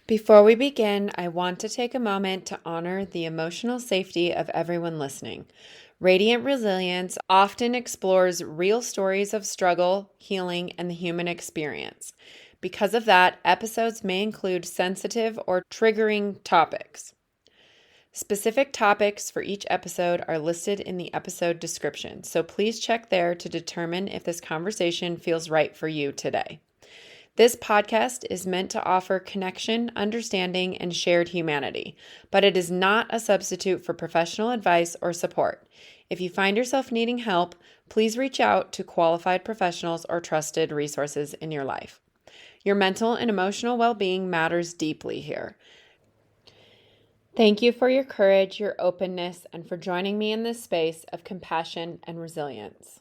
Before we begin, I want to take a moment to honor the emotional safety of everyone listening. Radiant Resilience often explores real stories of struggle, healing, and the human experience. Because of that, episodes may include sensitive or triggering topics. Specific topics for each episode are listed in the episode description, so please check there to determine if this conversation feels right for you today. This podcast is meant to offer connection, understanding, and shared humanity, but it is not a substitute for professional advice or support. If you find yourself needing help, please reach out to qualified professionals or trusted resources in your life. Your mental and emotional well-being matters deeply here. Thank you for your courage, your openness, and for joining me in this space of compassion and resilience.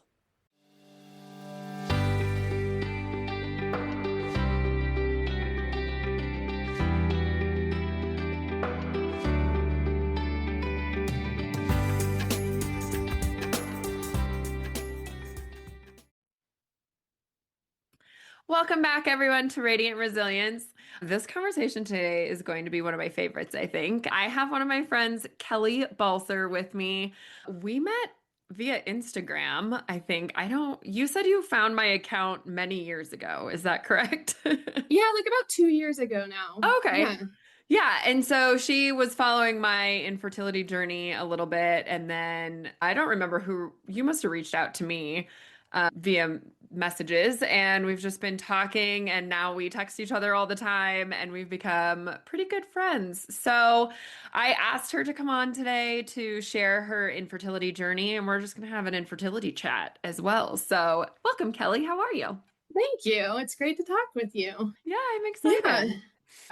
Welcome back, everyone, to Radiant Resilience. This conversation today is going to be one of my favorites, I think. I have one of my friends, Kelly Balcer, with me. We met via Instagram, I think. You said you found my account many years ago. Is that correct? Yeah, like about 2 years ago now. Okay. Yeah. Yeah, and so she was following my infertility journey a little bit, and then I don't remember who you must have reached out to me via messages, and we've just been talking, and now we text each other all the time, and we've become pretty good friends. So I asked her to come on today to share her infertility journey, and we're just gonna have an infertility chat as well. So welcome, Kelly. How are you? Thank you. It's great to talk with you. Yeah, I'm Yeah. excited.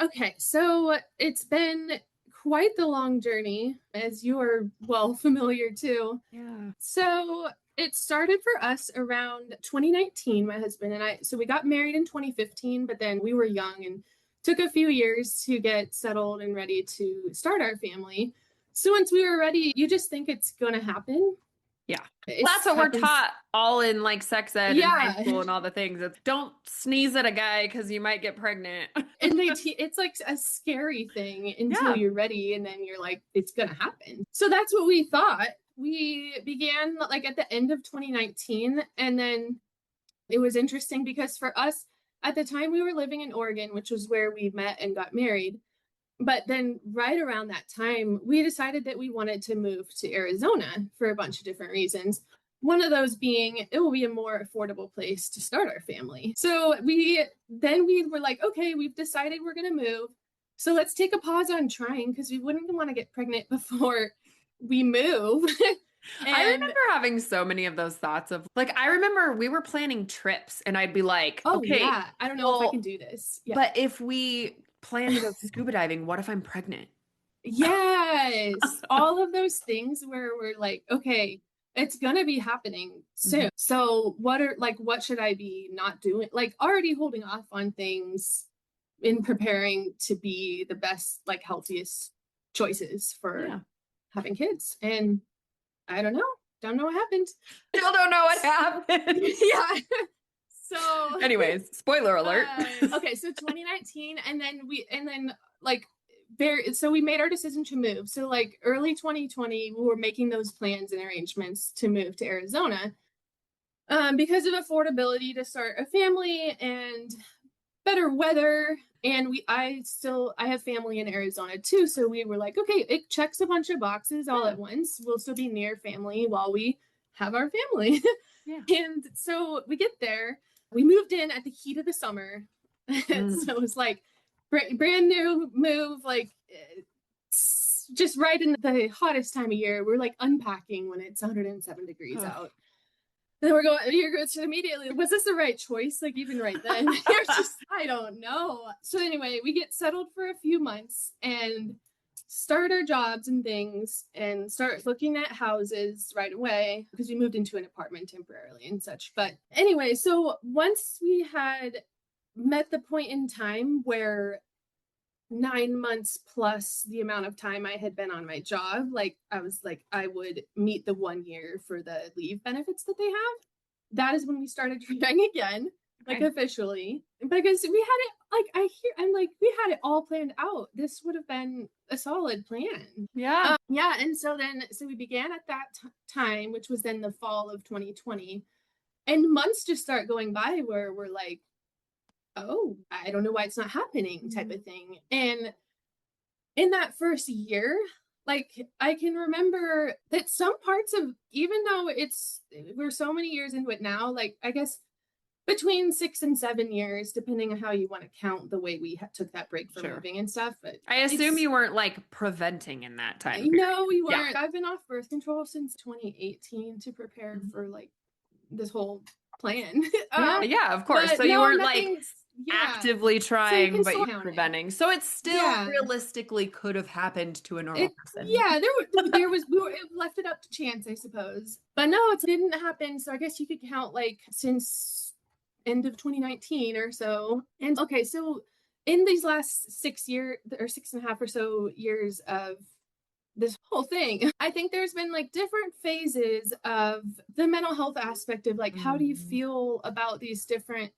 Okay, so it's been quite the long journey, as you are well familiar too. Yeah. So it started for us around 2019, my husband and I. So we got married in 2015, but then we were young and took a few years to get settled and ready to start our family. So once we were ready, you just think it's going to happen. Yeah. It Well, that's what we're happens. taught all in like sex ed and high Yeah. school and all the things. It's don't sneeze at a guy because you might get pregnant. And it's like a scary thing until Yeah. you're ready, and then you're like, it's gonna happen. So that's what we thought. We began like at the end of 2019, and then it was interesting because for us at the time we were living in Oregon, which was where we met and got married. But then right around that time, we decided that we wanted to move to Arizona for a bunch of different reasons. One of those being it will be a more affordable place to start our family. So we were like, okay, we've decided we're going to move. So let's take a pause on trying because we wouldn't want to get pregnant before we move. I And remember having so many of those thoughts of like, I remember we were planning trips and I'd be like, oh okay, yeah, I don't know if I can well, do this. Yeah. but if we plan to go scuba diving, what if I'm pregnant? Yes, all of those things where we're like, okay, it's gonna be happening Mhm. soon. So what should I be not doing? Like already holding off on things in preparing to be the best, like healthiest choices for Yeah. having kids. And I don't know what happened. Still don't know what happened. Yeah. So Anyways, spoiler alert. okay, so 2019, and then like so we made our decision to move. So like early 2020, we were making those plans and arrangements to move to Arizona because of affordability to start a family and better weather. And I have family in Arizona too, so we were like, okay, it checks a bunch of boxes all at once. We'll still be near family while we have our family. Yeah. And so we get there. We moved in at the heat of the summer. Mm. So it was like brand new move, like just right in the hottest time of year. We're like unpacking when it's 107 degrees out. And you're going to immediately, was this the right choice? Like even right then, you're just, I don't know. So anyway, we get settled for a few months and start our jobs and things and start looking at houses right away because we moved into an apartment temporarily and such. But anyway, so once we had met the point in time where 9 months plus the amount of time I had been on my job, like I was like, I would meet the 1 year for the leave benefits that they have. That is when we started trying again. like Okay. officially, because we had it like I'm like we had it all planned out. This would have been a solid plan. Yeah. Yeah, and so we began at that time, which was then the fall of 2020, and months just start going by where we're like, oh, I don't know why it's not happening, type of thing. And in that first year, like I can remember that some parts of, even though we're so many years into it now, like I guess between 6 and 7 years, depending on how you want to count the way we took that break for Sure. moving and stuff. But I assume you weren't like preventing in that time period. no, we Yeah. weren't. I've been off birth control since 2018 to prepare for like this whole plan. Yeah, of course. But So you no, weren't like nothing's, yeah. actively So you trying, can but still you're count it. preventing. So it still Yeah. realistically could have happened to a normal person. Yeah, there was we left it up to chance, I suppose. But no, it didn't happen. So I guess you could count like since end of 2019 or so. And okay, so in these last 6 years or 6.5 or so years of this whole thing, I think there's been like different phases of the mental health aspect of like how do you feel about these different,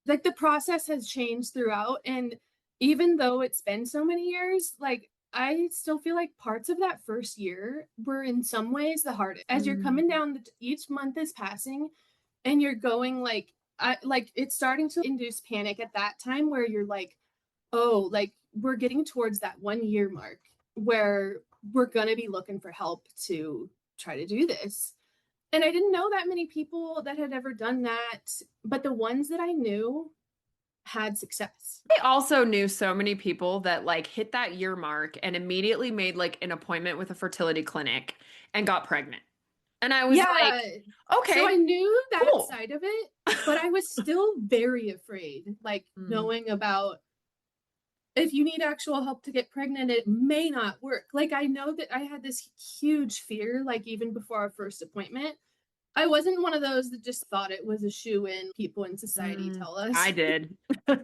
like the process has changed throughout. And even though it's been so many years, like I still feel like parts of that first year were in some ways the hardest. As you're coming down, each month is passing, and you're going like it's starting to induce panic at that time where you're like, oh, like we're getting towards that 1 year mark where we're gonna be looking for help to try to do this. And I didn't know that many people that had ever done that, but the ones that I knew had success. I also knew so many people that like hit that year mark and immediately made like an appointment with a fertility clinic and got pregnant. And I was like, okay, so I knew that cool. side of it, but I was still very afraid, like knowing about if you need actual help to get pregnant, it may not work. Like I know that I had this huge fear, like even before our first appointment. I wasn't one of those that just thought it was a shoe-in. People in society tell us. I did.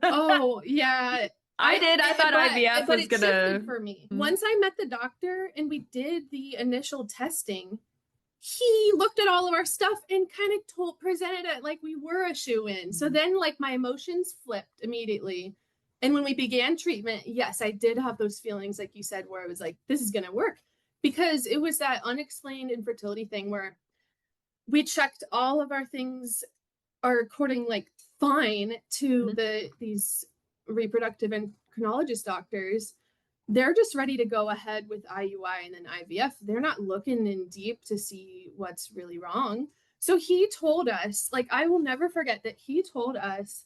Oh, yeah. I did. I thought IVF was it gonna shifted for me. Once I met the doctor and we did the initial testing, he looked at all of our stuff and kind of presented it like we were a shoe-in. So then like my emotions flipped immediately. And when we began treatment, yes, I did have those feelings, like you said, where I was like, this is gonna work. Because it was that unexplained infertility thing where we checked all of our things are according like fine to these reproductive endocrinologist doctors. They're just ready to go ahead with IUI and then IVF. They're not looking in deep to see what's really wrong. So he told us, like, I will never forget that he told us,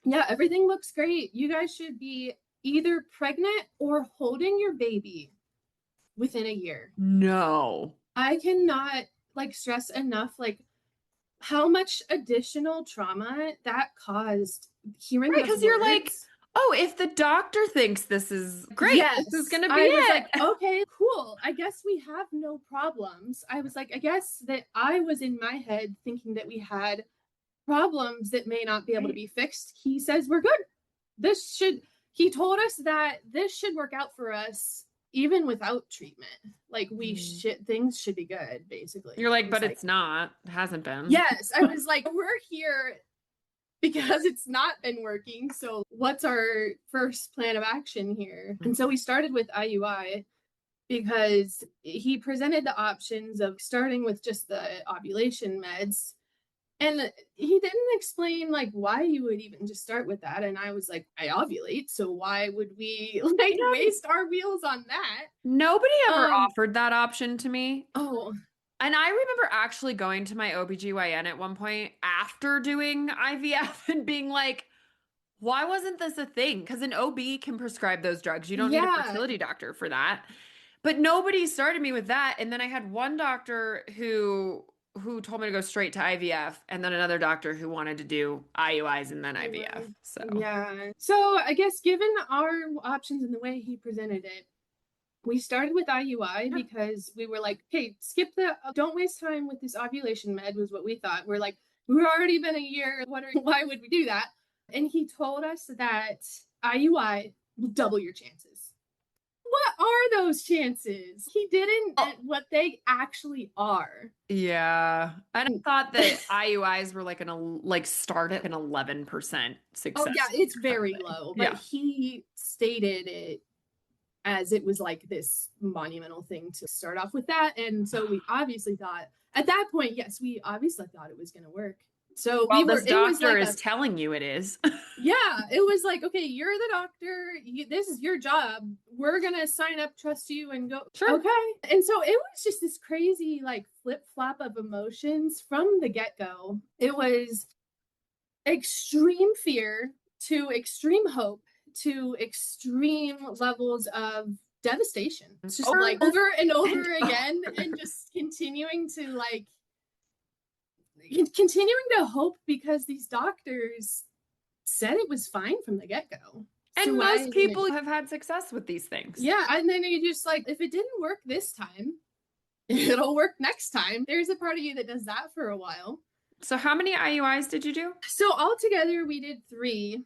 yeah, everything looks great. You guys should be either pregnant or holding your baby within a year. No. I cannot like stress enough like how much additional trauma that caused hearing right, because you're like, words. oh, if the doctor thinks this is great, Yes, this is gonna be I was it. like, okay, cool. I guess we have no problems. I was like, I guess that I was in my head thinking that we had problems that may not be able to be fixed. He says we're good. He told us that this should work out for us even without treatment. Like things should be good, basically. You're like, but it's not. It hasn't been. Yes, I was like, we're here because it's not been working. So what's our first plan of action here? And so we started with IUI because he presented the options of starting with just the ovulation meds. And he didn't explain like why you would even just start with that. And I was like, I ovulate, so why would we like waste our wheels on that? Nobody ever offered that option to me. Oh. And I remember actually going to my OBGYN at one point after doing IVF and being like, why wasn't this a thing? Because an OB can prescribe those drugs. You don't need a fertility doctor for that. But nobody started me with that. And then I had one doctor who told me to go straight to IVF, and then another doctor who wanted to do IUIs and then IVF. So yeah. So I guess given our options and the way he presented it, we started with IUI because we were like, okay, don't waste time with this ovulation med was what we thought. We're like, we've already been a year. Why would we do that? And he told us that IUI will double your chances. what are those chances? He didn't what they actually are. Yeah. And I thought that IUIs were like like start at an 11% Oh success yeah, rate it's or very something. low, but Yeah. he stated it as it was like this monumental thing to start off with that. And so we obviously thought at that point, yes, we obviously thought it was going to work. So Well, we were, this it was doctor like is a, telling you it is. yeah, it was like, okay, you're the doctor. This is your job. We're going to sign up, trust you, and go. Sure. Okay. And so it was just this crazy, like, flip flop of emotions from the get go. It was extreme fear to extreme hope to extreme levels of devastation. It's just like over and over again and just continuing to like continuing to hope because these doctors said it was fine from the get-go. And So most people have had success with these things. Yeah, and then you just like if it didn't work this time, it'll work next time. There's a part of you that does that for a while. So how many IUIs did you do? So altogether we did 3.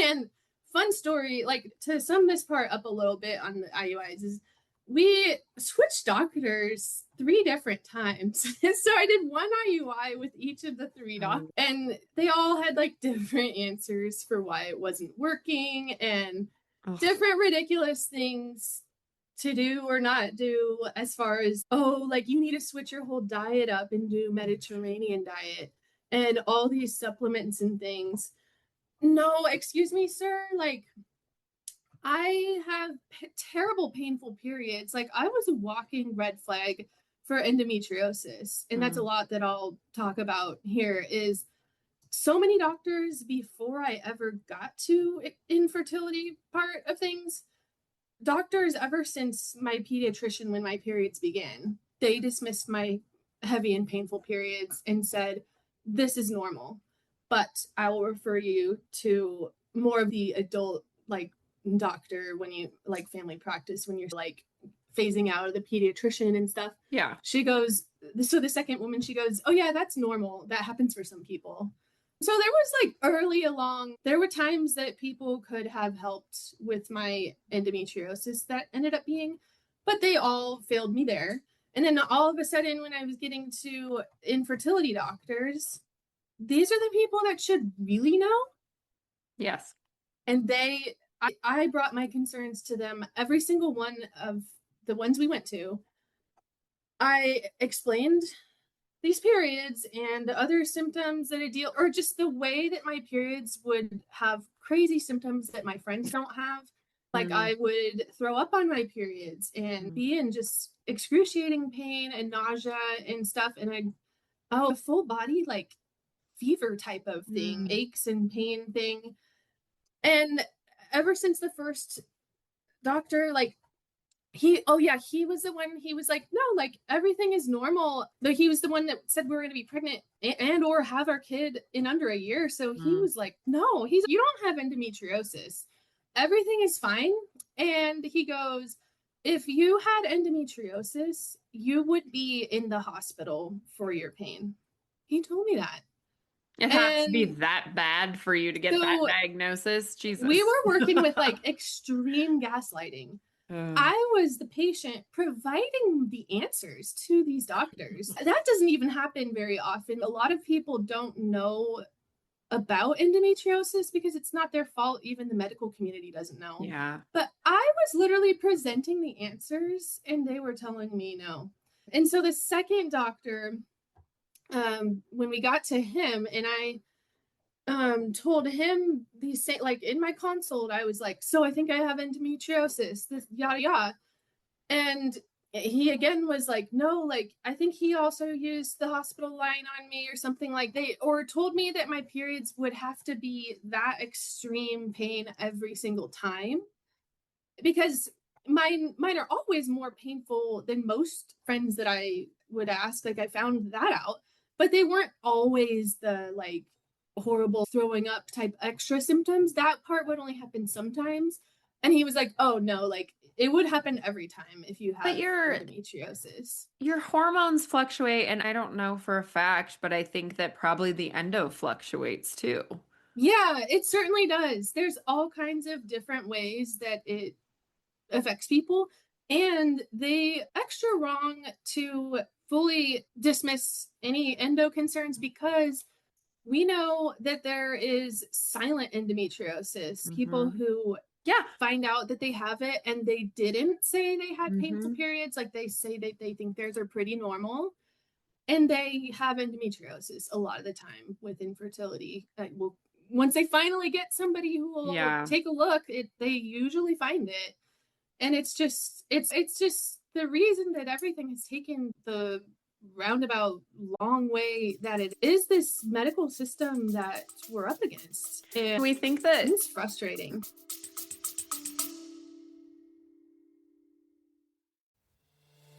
And fun story, like to sum this part up a little bit on the IUIs is we switched doctors 3 different times. So I did 1 IUI with each of the 3 doctors, and they all had like different answers for why it wasn't working and different ridiculous things to do or not do as far as, oh, like you need to switch your whole diet up and do Mediterranean diet and all these supplements and things. No, excuse me, sir. Like, I have terrible, painful periods. Like, I was a walking red flag for endometriosis. And that's a lot that I'll talk about here is so many doctors before I ever got to infertility part of things, doctors ever since my pediatrician, when my periods began, they dismissed my heavy and painful periods and said, this is normal, but I will refer you to more of the adult, like doctor when you like family practice, when you're like phasing out of the pediatrician and stuff. Yeah. She goes, so the second woman, she goes, oh yeah, that's normal. That happens for some people. So there was like early along, there were times that people could have helped with my endometriosis that ended up being, but they all failed me there. And then all of a sudden, when I was getting to infertility doctors, these are the people that should really know. Yes. And I brought my concerns to them, every single one of the ones we went to. I explained these periods and other symptoms that I deal, or just the way that my periods would have crazy symptoms that my friends don't have. Like I would throw up on my periods and be in just excruciating pain and nausea and stuff. And a full body, like fever type of thing, aches and pain thing. And ever since the first doctor, like he was the one, he was like, no, like everything is normal. But he was the one that said we were going to be pregnant and or have our kid in under a year. So he was like, no, you don't have endometriosis. Everything is fine. And he goes, if you had endometriosis, you would be in the hospital for your pain. He told me that. It has to be that bad for you to get that diagnosis. Jesus. We were working with like extreme gaslighting. I was the patient providing the answers to these doctors. That doesn't even happen very often. A lot of people don't know about endometriosis because it's not their fault. Even the medical community doesn't know. Yeah. But I was literally presenting the answers and they were telling me no. And so the second doctor, when we got to him and I told him these say like in my consult, I was like, so I think I have endometriosis, this yada yada. And he again was like, no, like I think he also used the hospital line on me or something, like or told me that my periods would have to be that extreme pain every single time because mine are always more painful than most friends that I would ask. Like I found that out, but they weren't always the like horrible throwing up type extra symptoms. That part would only happen sometimes. And he was like, oh no, like it would happen every time if you have endometriosis. Your hormones fluctuate, and I don't know for a fact, but I think that probably the endo fluctuates too. Yeah, it certainly does. There's all kinds of different ways that it affects people. And they extra wrong to fully dismiss any endo concerns, because we know that there is silent endometriosis, people who find out that they have it and they didn't say they had painful periods. Like they say that they think theirs are pretty normal, and they have endometriosis a lot of the time with infertility. Once they finally get somebody who will take a look, they usually find it. And it's just the reason that everything has taken the roundabout long way that it is this medical system that we're up against. And we think that it's frustrating.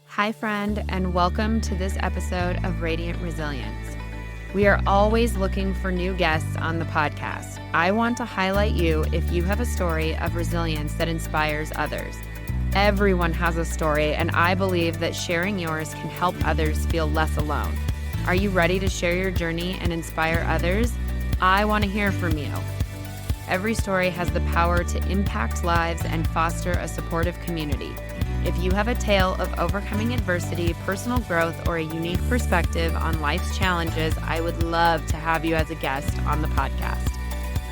Hi, friend, and welcome to this episode of Radiant Resilience. We are always looking for new guests on the podcast. I want to highlight you if you have a story of resilience that inspires others. Everyone has a story, and I believe that sharing yours can help others feel less alone. Are you ready to share your journey and inspire others? I want to hear from you. Every story has the power to impact lives and foster a supportive community. If you have a tale of overcoming adversity, personal growth, or a unique perspective on life's challenges, I would love to have you as a guest on the podcast.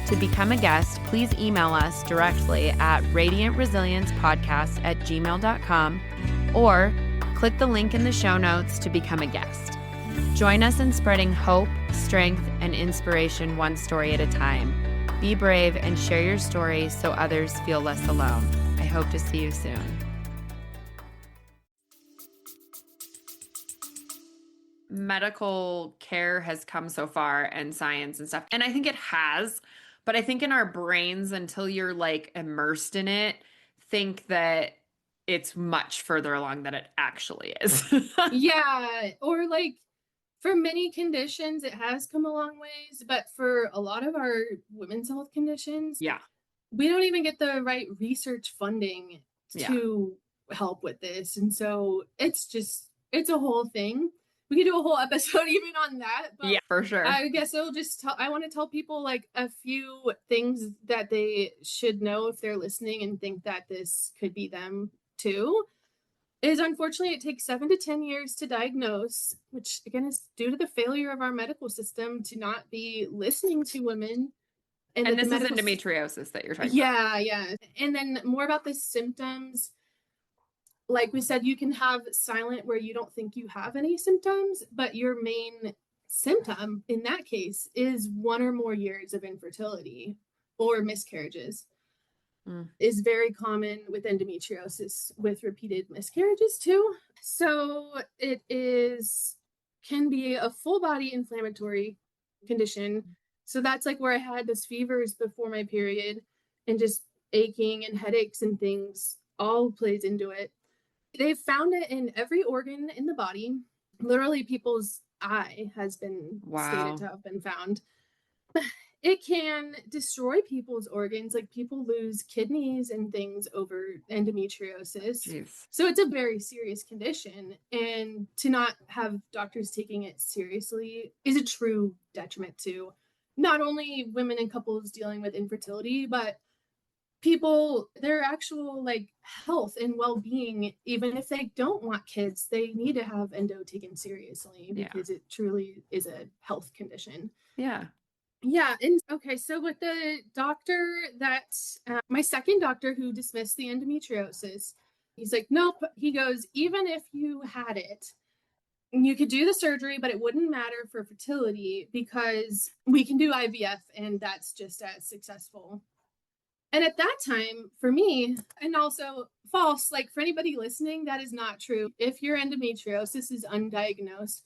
To become a guest, please email us directly at radiantresiliencepodcast@gmail.com or click the link in the show notes to become a guest. Join us in spreading hope, strength, and inspiration one story at a time. Be brave and share your story so others feel less alone. I hope to see you soon. Medical care has come so far, and science and stuff. And I think it has, but I think in our brains, until you're like immersed in it, think that it's much further along than it actually is. Yeah. Or like for many conditions, it has come a long ways, but for a lot of our women's health conditions, we don't even get the right research funding to help with this. And so it's a whole thing. We could do a whole episode even on that. But for sure. I guess I want to tell people like a few things that they should know if they're listening and think that this could be them too. Is unfortunately it takes 7 to 10 years to diagnose, which again is due to the failure of our medical system to not be listening to women. And this is endometriosis that you're talking about. Yeah. And then more about the symptoms. Like we said, you can have silent where you don't think you have any symptoms, but your main symptom in that case is 1 or more years of infertility or miscarriages. Is very common with endometriosis, with repeated miscarriages too. So it can be a full body inflammatory condition. So that's like where I had those fevers before my period, and just aching and headaches and things all plays into it. They've found it in every organ in the body. Literally, people's eye has been stated to have been found. It can destroy people's organs. Like people lose kidneys and things over endometriosis. Jeez. So it's a very serious condition. And to not have doctors taking it seriously is a true detriment to not only women and couples dealing with infertility, but people, their actual like health and well-being. Even if they don't want kids, they need to have endo taken seriously, because it truly is a health condition. And okay, so with the doctor that my second doctor who dismissed the endometriosis, he's like, nope. He goes, even if you had it, you could do the surgery, but it wouldn't matter for fertility because we can do IVF and that's just as successful. And at that time, for me, and also false, like for anybody listening, that is not true. If your endometriosis is undiagnosed,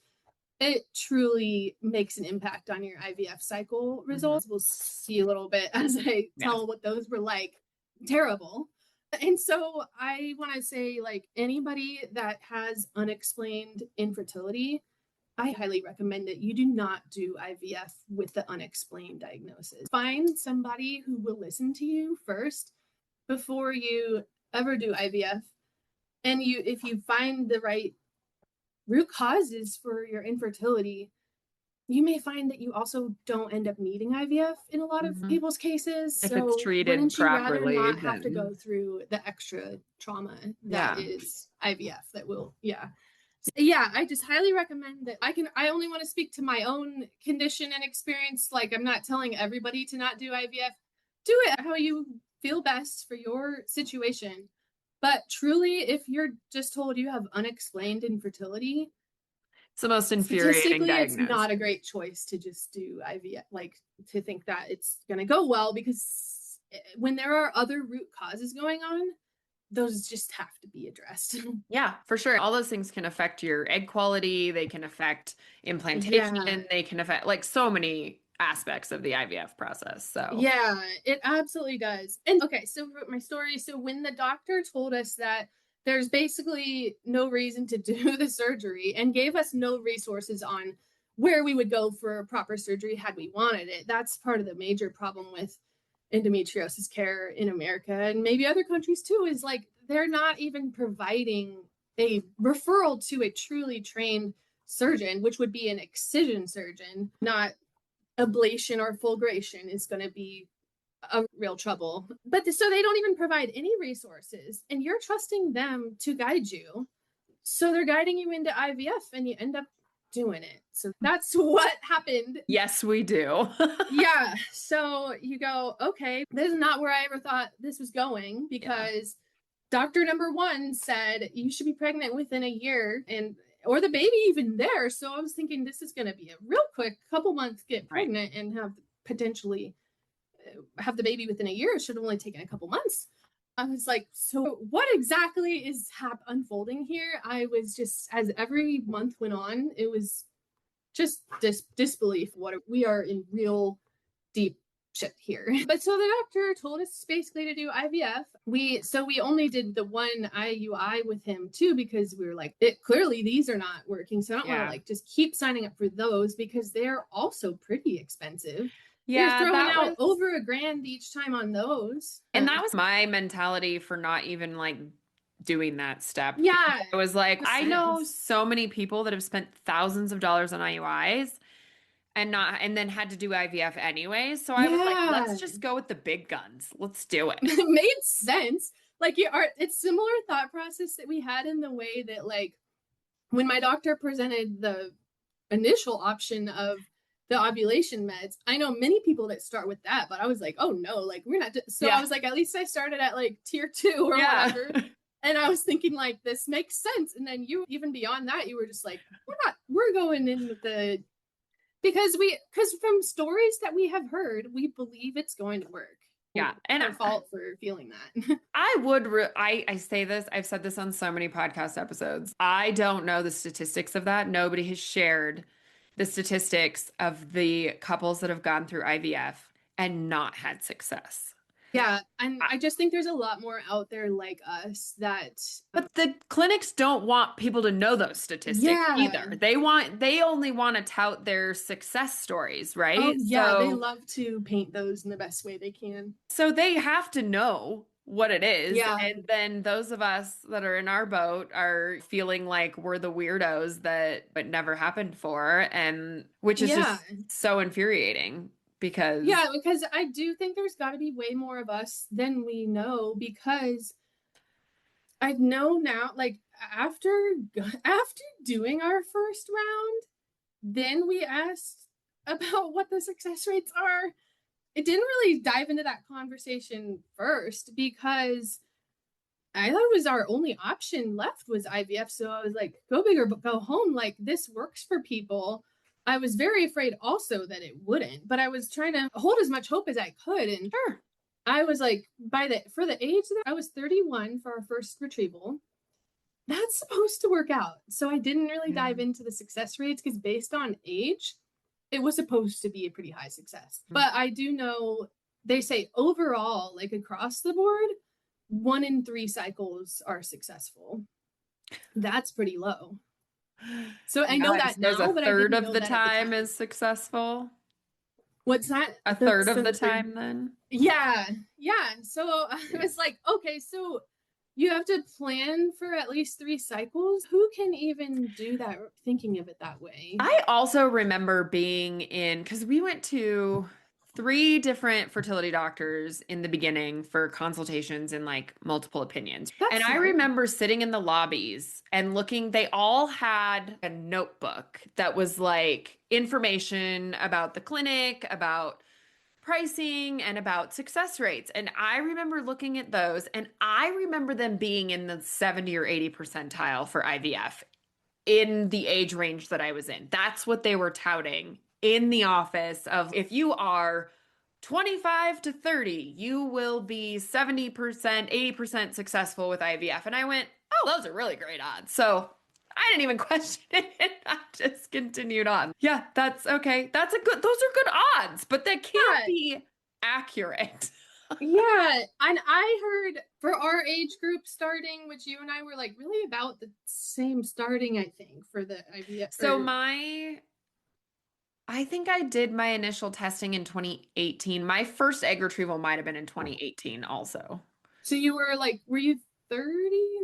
it truly makes an impact on your IVF cycle results. We'll see a little bit as I tell what those were like. Terrible. And so I want to say, like, anybody that has unexplained infertility, I highly recommend that you do not do IVF with the unexplained diagnosis. Find somebody who will listen to you first before you ever do IVF. And if you find the right root causes for your infertility, you may find that you also don't end up needing IVF in a lot of Mhm. people's cases. If it's So treated wouldn't you rather properly, not have to then go through the extra trauma that yeah. is IVF that will, yeah. Yeah, I just highly recommend that. I only want to speak to my own condition and experience. Like, I'm not telling everybody to not do IVF. Do it how you feel best for your situation. But truly, if you're just told you have unexplained infertility, It's the most infuriating statistically, it's diagnosis. not a great choice to just do IVF, like to think that it's going to go well, because when there are other root causes going on, those just have to be addressed. Yeah, for sure. All those things can affect your egg quality. They can affect Yeah. implantation. They can affect like so many aspects of the IVF process. So, Yeah, it absolutely does. And okay, so my story. So when the doctor told us that there's basically no reason to do the surgery and gave us no resources on where we would go for proper surgery had we wanted it, that's part of the major problem with endometriosis care in America and maybe other countries too, is like they're not even providing a referral to a truly trained surgeon, which would be an excision surgeon, not ablation or fulgration is going to be a real trouble. But so they don't even provide any resources, and you're trusting them to guide you. So they're guiding you into IVF and you end up doing it. So that's what happened. yes, we do. Yeah. So you go, okay, this is not where I ever thought this was going, Yeah. because doctor number one said you should be pregnant within a year, and or the baby even there. So I was thinking this is going to be a real quick couple months, get Right. pregnant and have potentially have the baby within a year. It should have only taken a couple months. I was like, so what exactly is unfolding here? I was just, as every month went on, it was just disbelief. What we are in real deep shit here. But so the doctor told us basically to do IVF. We only did the one IUI with him too, because we were like, it clearly these are not working. So I don't want to Yeah. like just keep signing up for those, because they're also pretty expensive. You're Yeah, throwing that out was, over $1,000 each time on those. and that was my mentality for not even like doing that step. Because Yeah, I was like, makes I know sense. so many people that have spent thousands of dollars on IUIs and not, and then had to do IVF anyways. So I was like, let's Yeah. just go with the big guns. Let's do it. It made sense. Like you are, it's similar thought process that we had in the way that, like, when my doctor presented the initial option of the ovulation meds, I know many people that start with that, but I was like, oh no, like we're not. So I Yeah. was like, at least I started at like tier 2 or Yeah. whatever. And I was thinking like this makes sense. And then you, even beyond that, you were just like, we're going in with the, because from stories that we have heard, we believe it's going to work. Yeah. And Our fault for feeling that. I would, I say this, I've said this on so many podcast episodes. I don't know the statistics of that. Nobody has shared the statistics of the couples that have gone through IVF and not had success. Yeah, and I- I just think there's a lot more out there like us that But the clinics don't want people to know those statistics yeah. either. They only want to tout their success stories, Oh right? yeah, they love to paint those in the best way they can. So they have to know what it is. Yeah. And then those of us that are in our boat are feeling like we're the weirdos that it never happened for, and which is Yeah. just so infuriating because Yeah, because I do think there's got to be way more of us than we know, because I know now, like after doing our first round, then we asked about what the success rates are. It didn't really dive into that conversation first, because I thought it was our only option left was IVF. So I was like, go big or go home. Like, this works for people. I was very afraid also that it wouldn't, but I was trying to hold as much hope as I could. And sure. I was like, for the age that I was 31 for our first retrieval, that's supposed to work out. So I didn't really Yeah. dive into the success rates, because based on age, it was supposed to be a pretty high success. Mm. But I do know they say overall, like across the board, 1 in 3 cycles are successful. That's pretty low. So I know Yeah, that there's a now, but I third didn't of know the that at the time time. is successful. What's that? A third of the time then? Yeah. Yeah. So I was like, okay, so You have to plan for at least 3 cycles. Who can even do that, thinking of it that way? I also remember being in, because we went to 3 different fertility doctors in the beginning for consultations and like multiple opinions. And That's I smart. remember sitting in the lobbies and looking, they all had a notebook that was like information about the clinic, about pricing, and about success rates. And I remember looking at those, and I remember them being in the 70 or 80 percentile for IVF in the age range that I was in. That's what they were touting in the office of if you are 25 to 30, you will be 70%, 80% successful with IVF. And I went, oh, those are really great odds. So I didn't even question it. I just continued on. Yeah, that's okay. Those are good odds, but that can't Yeah. be accurate. Yeah. And I heard for our age group starting, which you and I were like really about the same starting, I think, for the IVF. So I think I did my initial testing in 2018. My first egg retrieval might have been in 2018 also. So you were like, were you 30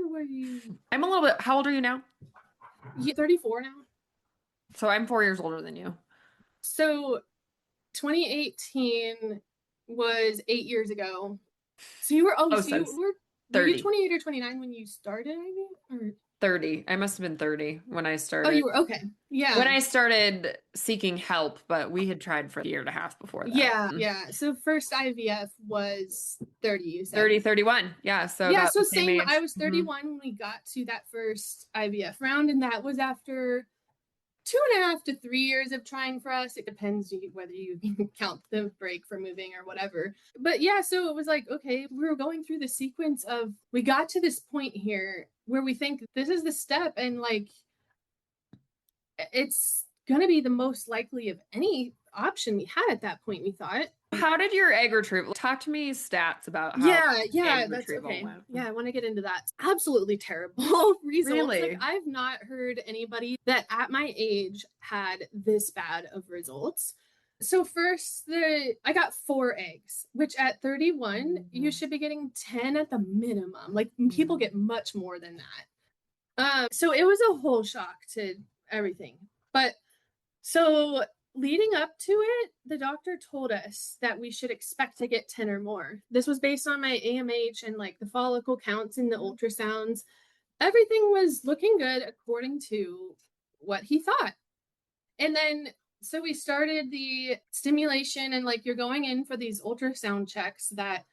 or were you I'm a little bit, how old are you now? 34 now? So I'm 4 years older than you. So 2018 was 8 years ago. So you were, oh, Oh, so you since were you 30. 28 or 29 when you started, maybe? Or 30. I must have been 30 when I oh, started. you were okay. When Yeah. I started seeking help, but we had tried for a year and a half before that. Yeah, yeah. So first IVF was 30, you said. 30, 31. Yeah, so Yeah, about so the same same. I age. was Hmm. 31 when we got to that first IVF round, and that was after 2.5 to 3 years of trying for us. It depends whether you count the break for moving or whatever. But yeah, so it was like, okay, we were going through the sequence of we got to this point here where we think this is the step, and like it's gonna be the most likely of any option we had at that point, we thought. How did your egg retrieval? Talk to me stats about how Yeah, egg that's retrieval okay. went. Yeah, I want to get into that. Absolutely terrible results. Like, Really? I've not heard anybody that at my age had this bad of results. So first, the I got 4 eggs, which at 31, you should be getting 10 at the minimum. Like people Mhm. get much more than that. So it was a whole shock to everything. But so leading up to it, the doctor told us that we should expect to get 10 or more. This was based on my AMH and like the follicle counts and the ultrasounds. Everything was looking good according to what he thought. And then so we started the stimulation, and like you're going in for these ultrasound checks that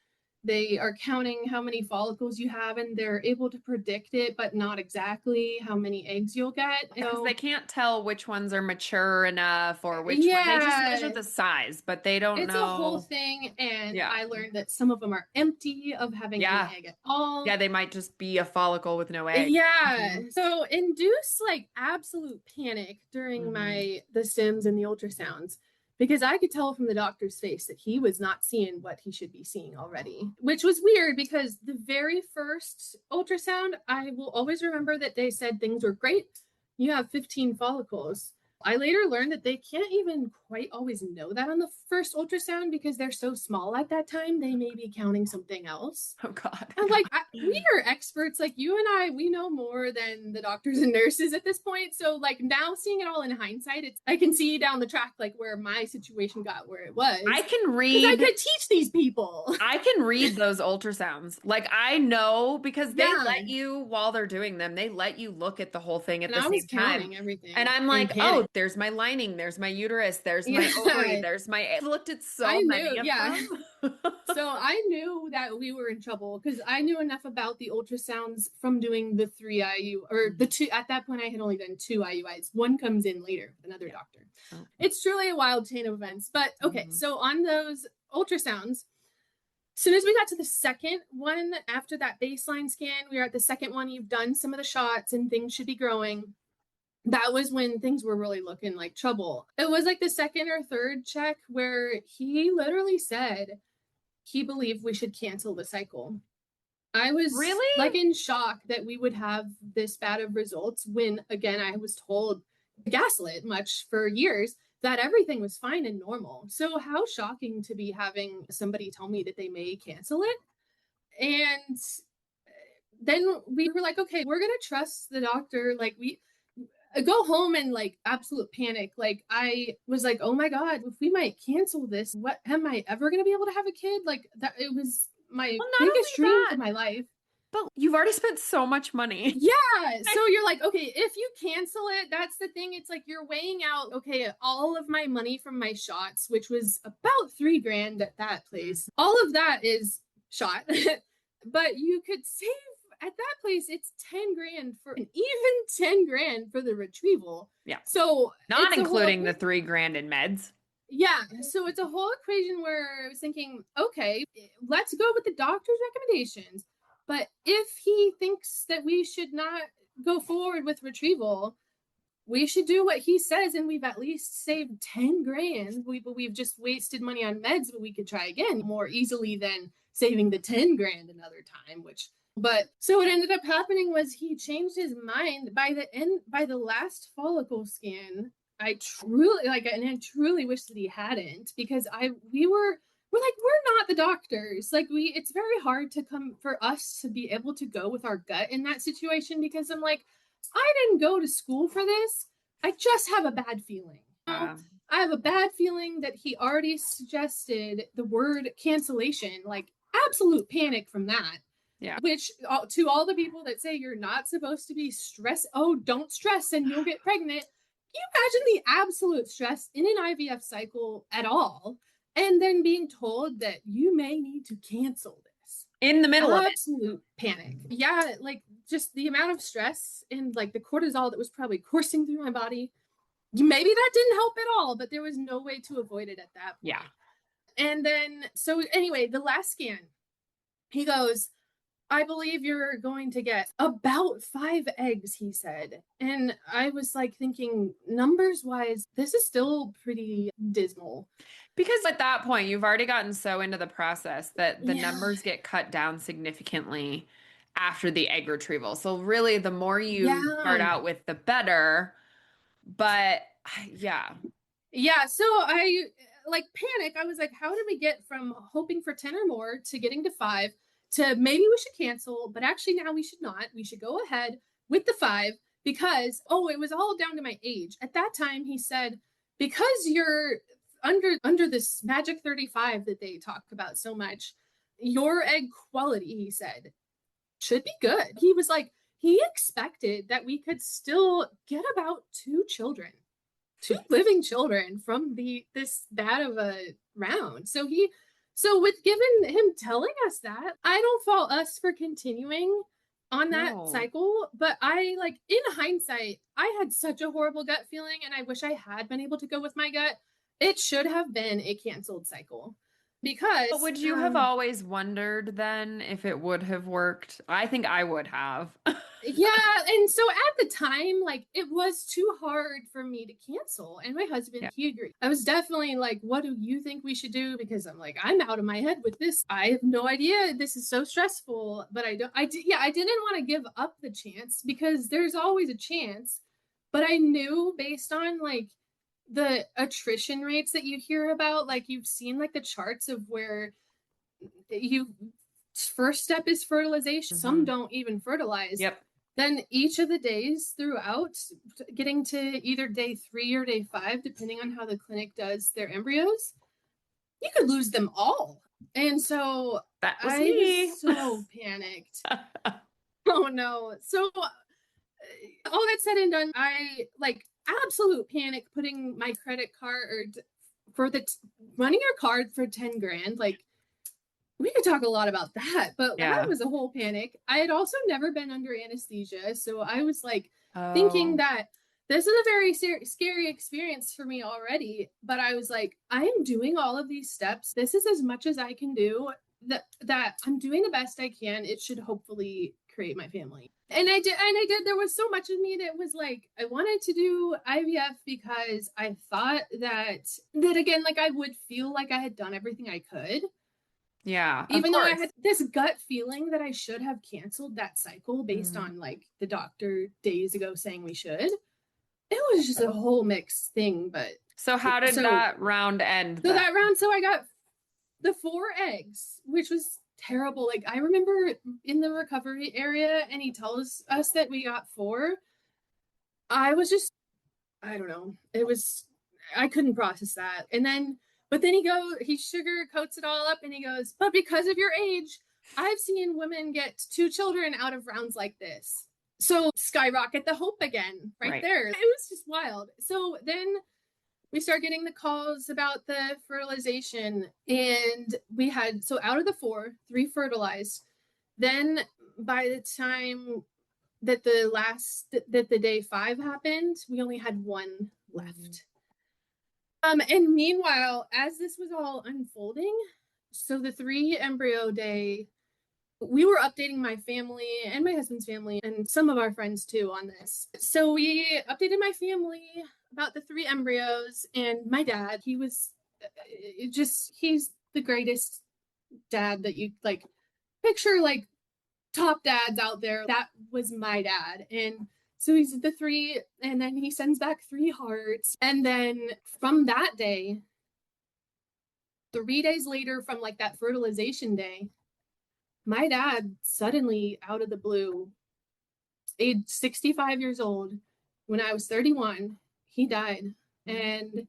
they are counting how many follicles you have, and they're able to predict it, but not exactly how many eggs you'll get. Because So they can't tell which ones are mature enough or which one. They just measure yeah, the size, but they don't it's a whole know. thing. And Yeah. I learned that some of them are empty of having any Yeah. egg at all. Yeah, they might just be a follicle with no egg. Yeah. Hmm. So induce like absolute panic during Hmm. the stims and the ultrasounds, because I could tell from the doctor's face that he was not seeing what he should be seeing already, which was weird because the very first ultrasound, I will always remember that they said things were great. You have 15 follicles. I later learned that they can't even quite always know that on the first ultrasound because they're so small at that time. They may be counting something else. Oh God. And like we are experts, like you and I, we know more than the doctors and nurses at this point. So like now seeing it all in hindsight, it's I can see down the track like where my situation got where it was I can because I read could teach these people. I can read those ultrasounds. Like I know because they Yeah, let you while they're doing them, they let you look at the whole thing at and the I was same time. counting And everything I'm and like, oh, panic. there's my lining, there's my uterus, there's my ovary, Yeah, there's my. I looked at I so knew. many of Yeah, them. so I knew that we were in trouble because I knew enough about the ultrasounds from doing the 3 IU or the two. At that point, I had only done 2 IUIs. One comes in later, another Yeah. doctor. Oh. It's truly a wild chain of events. But okay, Mhm. so on those ultrasounds, as soon as we got to the second one, after that baseline scan, we were at the second one. You've done some of the shots and things should be growing. That was when things were really looking like trouble. It was like the second or third check where he literally said he believed we should cancel the cycle. I was like Really? in shock that we would have this bad of results when, again, I was told gaslit much for years that everything was fine and normal. So, how shocking to be having somebody tell me that they may cancel it. And then we were like, okay, we're going to trust the doctor. Like we go home and like absolute panic. Like I was like, oh my God, if we might cancel this, what am I ever going to be able to have a kid? Like that, it was my Well, not biggest only dream that, for my life. but you've already spent so much money. Yeah. So you're like, okay, if you cancel it, that's the thing. It's like you're weighing out, okay, all of my money from my shots, which was about $3,000 at that place. All of that is shot. But you could save at that place, it's 10,000 for and even 10,000 for the retrieval. Yeah. So Not including the $3,000 in meds. Yeah. So it's a whole equation where I was thinking, okay, let's go with the doctor's recommendations. But if he thinks that we should not go forward with retrieval, we should do what he says, and we've at least saved 10,000. We've just wasted money on meds, but we could try again more easily than saving the 10,000 another time. But so what ended up happening was he changed his mind by the last follicle scan. I truly wish that he hadn't, because we're like, we're not the doctors. Like it's very hard for us to be able to go with our gut in that situation, because I'm like, I didn't go to school for this. I just have a bad feeling. I have a bad feeling that he already suggested the word cancellation, like absolute panic from that. Yeah. Which to all the people that say you're not supposed to be stressed, oh, don't stress and you'll get pregnant. Can you imagine the absolute stress in an IVF cycle at all? And then being told that you may need to cancel this. In the middle of it. Absolute panic. Yeah, like just the amount of stress and like the cortisol that was probably coursing through my body. Maybe that didn't help at all, but there was no way to avoid it at that point. Yeah. And then, so anyway, the last scan, he goes, I believe you're going to get about 5 eggs, he said. And I was like thinking, numbers wise, this is still pretty dismal. Because at that point, you've already gotten so into the process that the numbers get cut down significantly after the egg retrieval. So really, the more you start out with, the better. But yeah. Yeah. So I like panic. I was like, how did we get from hoping for 10 or more to getting to 5 to maybe we should cancel, but actually now we should not. We should go ahead with the 5 because, it was all down to my age. At that time, he said, because you're under this magic 35 that they talk about so much, your egg quality, he said, should be good. He was like, he expected that we could still get about 2 living children from this bad of a round. So with given him telling us that, I don't fault us for continuing on that cycle. But I like, in hindsight, I had such a horrible gut feeling, and I wish I had been able to go with my gut. It should have been a canceled cycle. Because But would you have always wondered then if it would have worked? I think I would have. Yeah, and so at the time, like, it was too hard for me to cancel. And my husband, he agreed. I was definitely like, what do you think we should do? Because I'm like, I'm out of my head with this. I have no idea. This is so stressful. But I didn't want to give up the chance, because there's always a chance. But I knew, based on like the attrition rates that you hear about, like you've seen like the charts of where first step is fertilization. Mm-hmm. Some don't even fertilize. Yep. Then each of the days throughout, getting to either day 3 or day 5, depending on how the clinic does their embryos, you could lose them all. And so that was I me. was so panicked. Oh no. So all that said and done, I like absolute panic putting my credit card for running your card for 10,000. Like, we could talk a lot about that, but that was a whole panic. I had also never been under anesthesia, so I was like thinking that this is a very scary experience for me already. But I was like, I'm doing all of these steps. This is as much as I can do. That I'm doing the best I can. It should hopefully create my family. And I did. There was so much of me that was like, I wanted to do IVF because I thought that again, like I would feel like I had done everything I could. Yeah. Even though I had this gut feeling that I should have canceled that cycle based on like the doctor days ago saying we should. It was just a whole mixed thing. But so how did that round end? So that round, so I got the 4 eggs, which was terrible. Like I remember in the recovery area and he tells us that we got 4. I was just, I don't know. I couldn't process that. But then he sugar coats it all up and he goes, but because of your age, I've seen women get 2 children out of rounds like this. So skyrocket the hope again, right there. It was just wild. So then we start getting the calls about the fertilization, and we had, so out of the 4, 3 fertilized. Then by the time that the day 5 happened, we only had 1 left. And meanwhile, as this was all unfolding, so the 3 embryo day, we were updating my family and my husband's family and some of our friends too on this. So we updated my family about the 3 embryos, and my dad, he's the greatest dad that you like picture, like top dads out there. That was my dad. And so he's the 3, and then he sends back 3 hearts. And then from that day, 3 days later from like that fertilization day, my dad suddenly out of the blue, age 65 years old, when I was 31, he died. And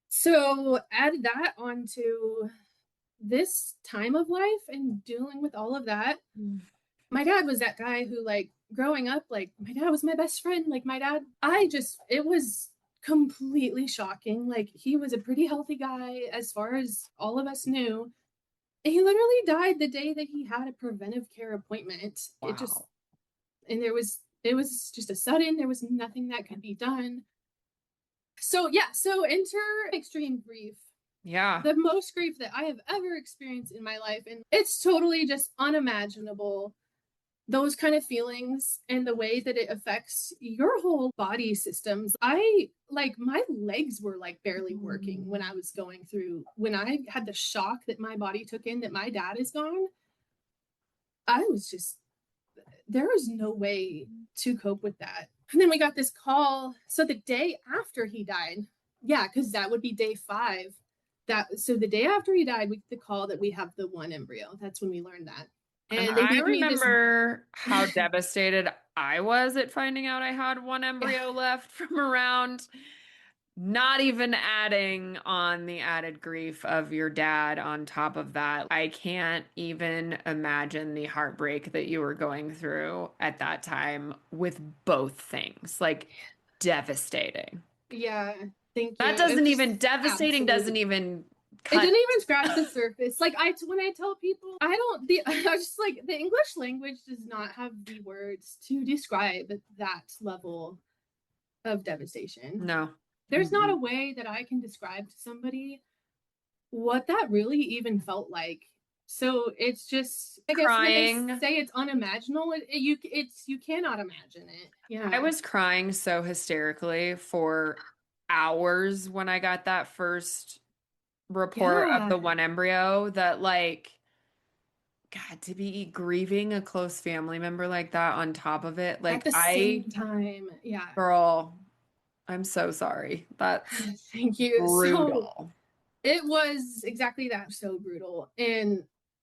so add that onto this time of life and dealing with all of that. My dad was that guy who, like, growing up, like, my dad was my best friend. Like, my dad, it was completely shocking. Like, he was a pretty healthy guy as far as all of us knew. He literally died the day that he had a preventive care appointment. Wow. It was just a sudden, there was nothing that could be done. So enter extreme grief. Yeah. The most grief that I have ever experienced in my life. And it's totally just unimaginable. Those kind of feelings and the way that it affects your whole body systems. My legs were like barely working when I had the shock that my body took in that my dad is gone. There was no way to cope with that. And then we got this call. So the day after he died, because that would be day 5. So the day after he died, we get the call that we have the 1 embryo. That's when we learned that. And I remember how devastated I was at finding out I had 1 embryo left from around, not even adding on the added grief of your dad on top of that. I can't even imagine the heartbreak that you were going through at that time with both things. Like, devastating. Yeah, thank you. That doesn't even, devastating doesn't even cut. It didn't even scratch the surface. Like when I tell people, I was just like, the English language does not have the words to describe that level of devastation. No. There's not a way that I can describe to somebody what that really even felt like. So it's just, I guess when they say it's unimaginable, you cannot imagine it. Yeah. I was crying so hysterically for hours when I got that first report of the 1 embryo, that, like, God, to be grieving a close family member like that on top of it, like, at the same time. Yeah. Girl, I'm so sorry. That's thank you. brutal. So it was exactly that. So brutal. And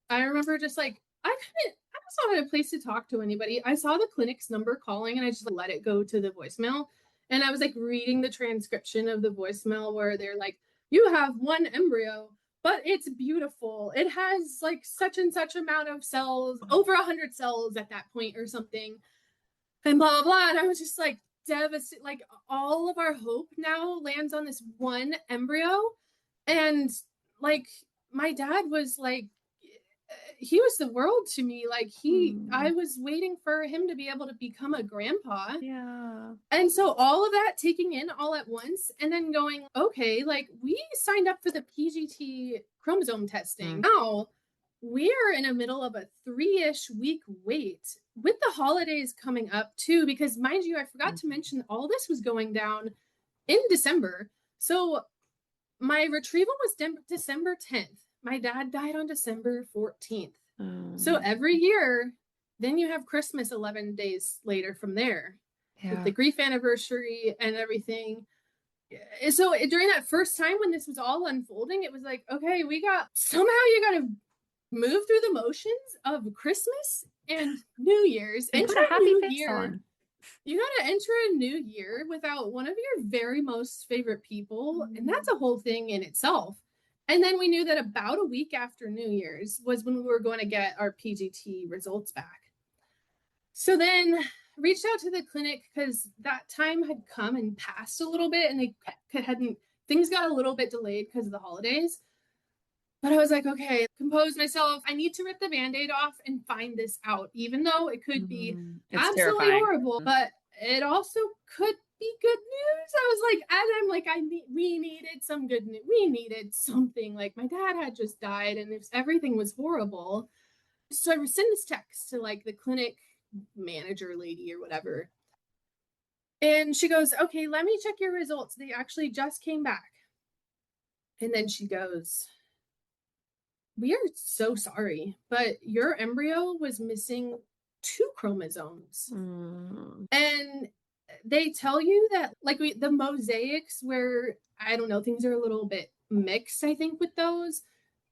I remember just like, I just not had a place to talk to anybody. I saw the clinic's number calling and I just let it go to the voicemail. And I was like reading the transcription of the voicemail where they're like, you have 1 embryo, but it's beautiful. It has like such and such amount of cells, over 100 cells at that point or something. And blah, blah, blah. And I was just like devastated. Like, all of our hope now lands on this 1 embryo. And like, my dad was like, he was the world to me. Like, I was waiting for him to be able to become a grandpa. Yeah. And so all of that taking in all at once and then going, okay, like, we signed up for the PGT chromosome testing. Now we are in the middle of a 3-ish week wait with the holidays coming up too, because mind you, I forgot to mention all this was going down in December. So my retrieval was December 10th. My dad died on December 14th. So every year, then you have Christmas 11 days later from there. With the grief anniversary and everything. So during that first time when this was all unfolding, it was like, okay, somehow you got to move through the motions of Christmas and New Year's. And Enter put a a happy new face year. on. You got to enter a new year without one of your very most favorite people. And that's a whole thing in itself. And then we knew that about a week after New Year's was when we were going to get our PGT results back. So then reached out to the clinic because that time had come and passed a little bit, and they hadn't, things got a little bit delayed because of the holidays. But I was like, okay, compose myself. I need to rip the Band-Aid off and find this out, even though it could be It's absolutely terrifying. horrible, but it also could be good news. I was like, and I'm like, we needed some good news. We needed something. Like, my dad had just died, and if everything was horrible. So I send this text to like the clinic manager lady or whatever. And she goes, okay, let me check your results. They actually just came back. And then she goes, we are so sorry, but your embryo was missing 2 chromosomes. And they tell you that like the mosaics where, I don't know, things are a little bit mixed, I think, with those.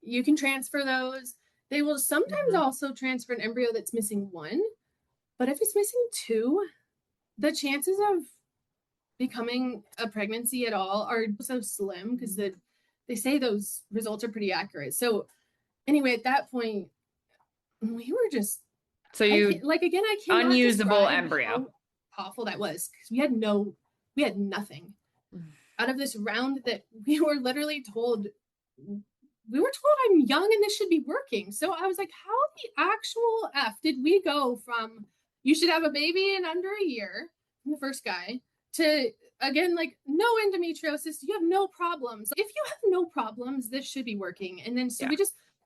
You can transfer those. They will sometimes also transfer an embryo that's missing 1. But if it's missing 2, the chances of becoming a pregnancy at all are so slim because they say those results are pretty accurate. So anyway, at that point, we were just I cannot unusable embryo. how awful that was because we had nothing out of this round that we were literally told. We were told I'm young and this should be working. So I was like, how the actual F did we go from you should have a baby in under a year from the first guy to, again, like, no endometriosis, you have no problems. If you have no problems, this should be working. And then so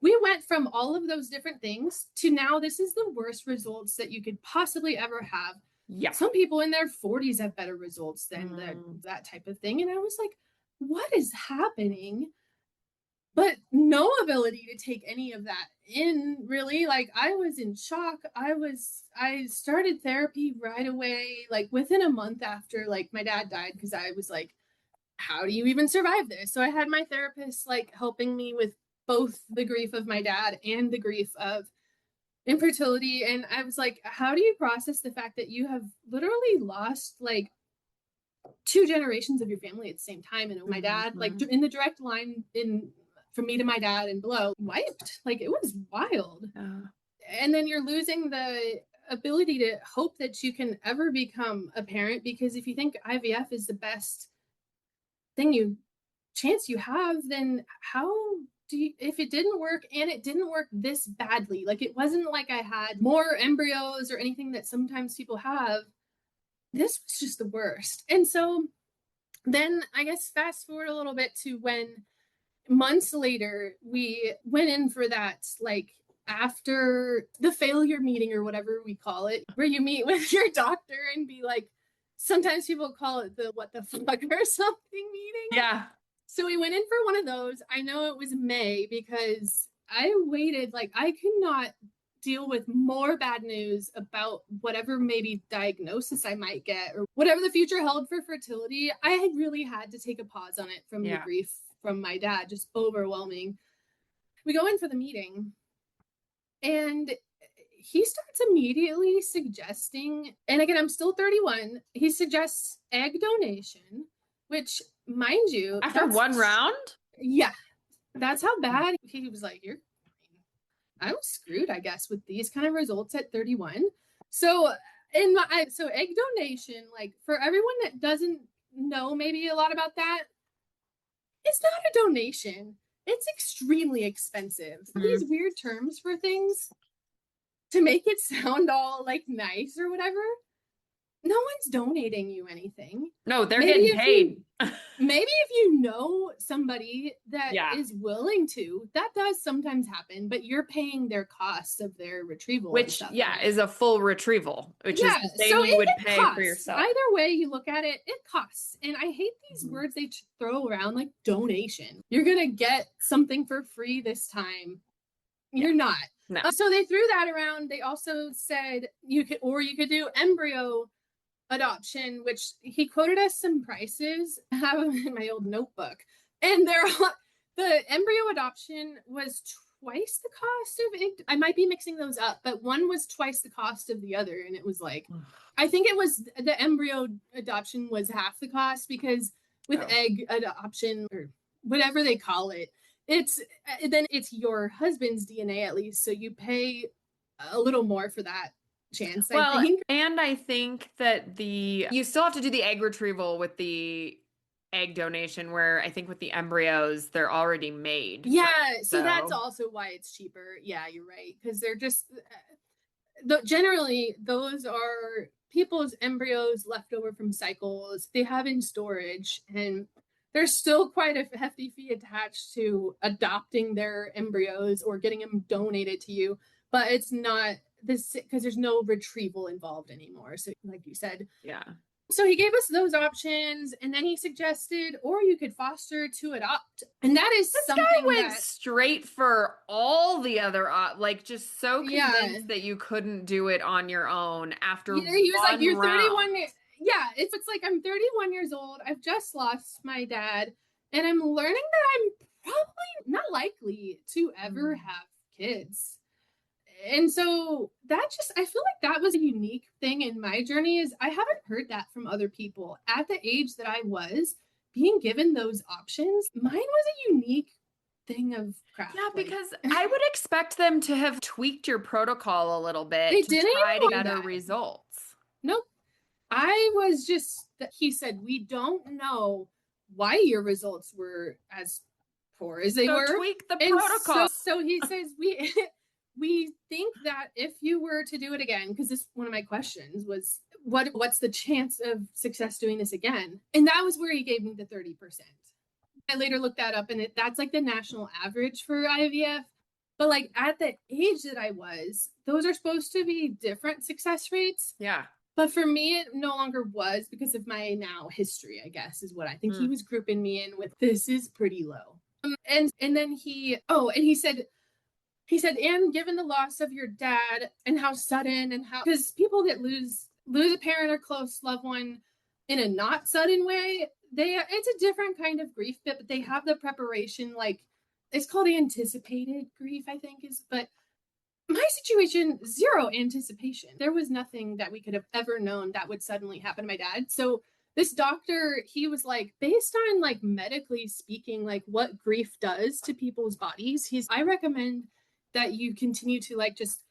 we went from all of those different things to now this is the worst results that you could possibly ever have. Yeah. Some people in their 40s have better results than that type of thing. And I was like, what is happening? But no ability to take any of that in, really. Like, I was in shock. I started therapy right away, like within a month after like my dad died, because I was like, how do you even survive this? So I had my therapist like helping me with both the grief of my dad and the grief of infertility. And I was like, how do you process the fact that you have literally lost like 2 generations of your family at the same time? And my dad, like in the direct line from me to my dad and below, wiped. Like, it was wild. And then you're losing the ability to hope that you can ever become a parent, because if you think IVF is the best chance you have, then how do you, if it didn't work, and it didn't work this badly, like it wasn't like I had more embryos or anything that sometimes people have, this was just the worst. And so then I guess fast forward a little bit to when months later we went in for that, like after the failure meeting or whatever we call it, where you meet with your doctor and be like, sometimes people call it the what the fuck or something meeting. Yeah. So we went in for one of those. I know it was May because I waited, like I could not deal with more bad news about whatever maybe diagnosis I might get or whatever the future held for fertility. I had really had to take a pause on it from the grief from my dad, just overwhelming. We go in for the meeting and he starts immediately suggesting, and again, I'm still 31, he suggests egg donation, which, mind you, after one round? Yeah, that's how bad. He was like, I was screwed, I guess, with these kind of results at 31. So egg donation, like for everyone that doesn't know maybe a lot about that, it's not a donation. It's extremely expensive. These weird terms for things to make it sound all like nice or whatever. No one's donating you anything. No, they're getting paid. Maybe if you know somebody that is willing to, that does sometimes happen, but you're paying their costs of their retrieval. Which, is a full retrieval, which is the same so you would pay costs. For yourself. Either way you look at it, it costs. And I hate these words they throw around, like donation. You're going to get something for free this time. You're not. No. So they threw that around. They also said you could do embryo adoption, which he quoted us some prices. I have them in my old notebook, and the embryo adoption was twice the cost of it. I might be mixing those up, but one was twice the cost of the other. And it was like, I think it was the embryo adoption was half the cost, because with egg adoption or whatever they call it, then it's your husband's DNA at least. So you pay a little more for that chance, Well, I think. and I think that you still have to do the egg retrieval with the egg donation, where I think with the embryos, they're already made. Yeah, so that's also why it's cheaper. Yeah, you're right. Because they're just, generally, those are people's embryos left over from cycles. They have in storage, and there's still quite a hefty fee attached to adopting their embryos or getting them donated to you. But it's not this, because there's no retrieval involved anymore. So like you said. Yeah. So he gave us those options, and then he suggested, or you could foster to adopt. And that is this something guy went straight for all the other, like just so convinced that you couldn't do it on your own after he was like, you're 31. Yeah, it's like, I'm 31 years old. I've just lost my dad, and I'm learning that I'm probably not likely to ever have kids. And so that just, I feel like that was a unique thing in my journey, is I haven't heard that from other people at the age that I was being given those options. Mine was a unique thing of craft. Yeah, because I would expect them to have tweaked your protocol a little bit. They didn't try to get better results. Nope. I was just, he said, we don't know why your results were as poor as they were. Tweak the protocol. So he says, we think that if you were to do it again, because this one of my questions was, what's the chance of success doing this again? And that was where he gave me the 30%. I later looked that up, and that's like the national average for IVF. But like at the age that I was, those are supposed to be different success rates. Yeah. But for me, it no longer was, because of my now history, I guess, is what I think he was grouping me in with. This is pretty low. And then he said, and given the loss of your dad and how sudden, and how, because people that lose a parent or close loved one in a not sudden way, it's a different kind of grief, but they have the preparation, like it's called anticipated grief, I think but my situation, zero anticipation. There was nothing that we could have ever known that would suddenly happen to my dad. So this doctor, he was like, based on like medically speaking, like what grief does to people's bodies, I recommend that you continue to like just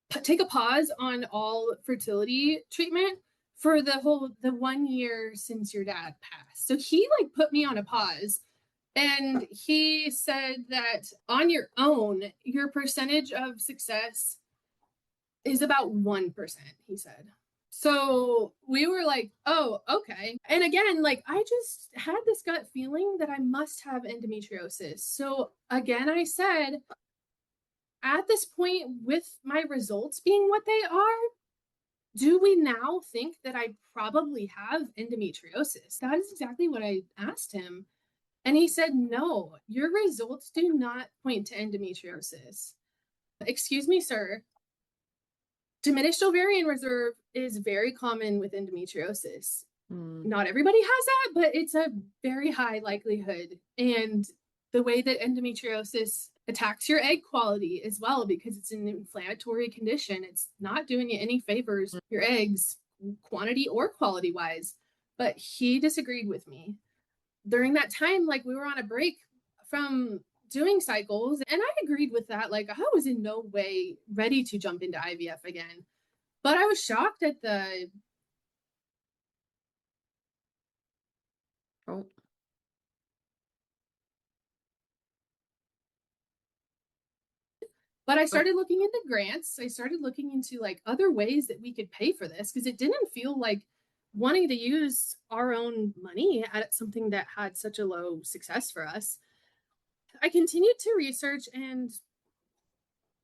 take a pause on all fertility treatment for the 1 year since your dad passed. So he like put me on a pause, and he said that on your own, your percentage of success is about 1%, he said. So we were like, oh, okay. And again, like I just had this gut feeling that I must have endometriosis. So again, I said, at this point, with my results being what they are, do we now think that I probably have endometriosis? That is exactly what I asked him. And he said, no, your results do not point to endometriosis. Excuse me, sir. Diminished ovarian reserve is very common with endometriosis. Not everybody has that, but it's a very high likelihood. And the way that endometriosis attacks your egg quality as well, because it's an inflammatory condition, it's not doing you any favors, your eggs, quantity or quality wise. But he disagreed with me. During that time, like we were on a break from doing cycles, and I agreed with that. Like I was in no way ready to jump into IVF again, but I was shocked at the But I started looking into grants. I started looking into like other ways that we could pay for this, because it didn't feel like wanting to use our own money at something that had such a low success for us. I continued to research and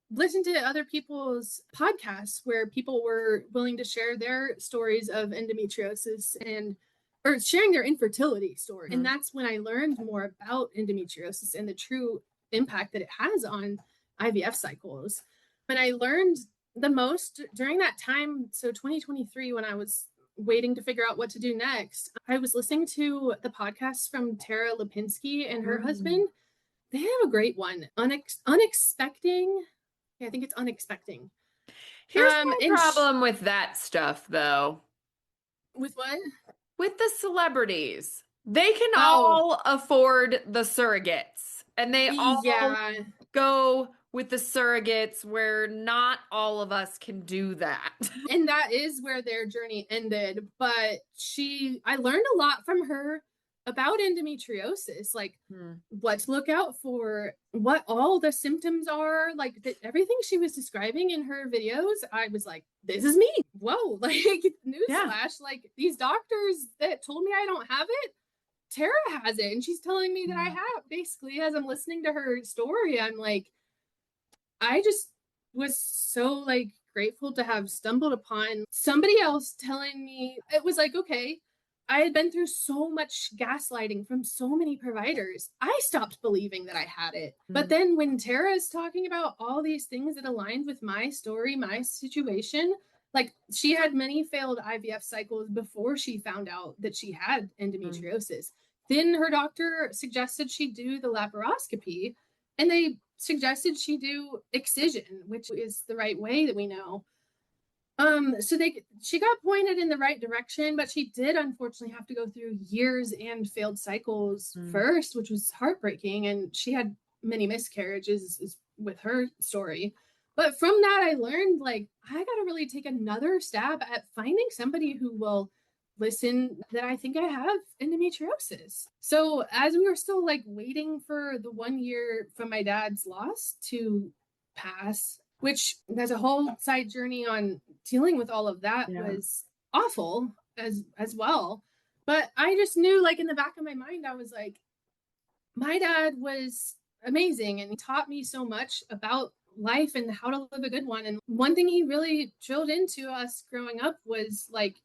listen to other people's podcasts where people were willing to share their stories of endometriosis or sharing their infertility story. And that's when I learned more about endometriosis and the true impact that it has on IVF cycles. And I learned the most during that time. So 2023, when I was waiting to figure out what to do next, I was listening to the podcast from Tara Lipinski and her husband. They have a great one. Unexpecting. Yeah, I think it's unexpecting. Here's my And problem with that stuff, though. with what? With the celebrities, they can Oh, all afford the surrogates, and they all yeah. go with the surrogates where not all of us can do that. And that is where their journey ended. But I learned a lot from her about endometriosis, like Hmm. what to look out for, what all the symptoms are, like everything she was describing in her videos. I was like, this is me. Whoa, like Yeah. newsflash, like these doctors that told me I don't have it, Tara has it. And she's telling me that I have. Basically, as I'm listening to her story, I'm like, I just was so like grateful to have stumbled upon somebody else telling me. It was like, okay, I had been through so much gaslighting from so many providers. I stopped believing that I had it. But Mm. then when Tara is talking about all these things that aligned with my story, my situation, like she had many failed IVF cycles before she found out that she had Mm. endometriosis. Then her doctor suggested she do the laparoscopy, and they suggested she do excision, which is the right way that we know. So she got pointed in the right direction, but she did unfortunately have to go through years and failed cycles Mm. first, which was heartbreaking. And she had many miscarriages with her story. But from that, I learned like I got to really take another stab at finding somebody who will listen that I think I have endometriosis. So as we were still like waiting for the 1 year from my dad's loss to pass, which there's a whole side journey on dealing with all of that, Yeah. was awful as well. But I just knew like in the back of my mind, I was like, my dad was amazing and he taught me so much about life and how to live a good one. And one thing he really drilled into us growing up was like,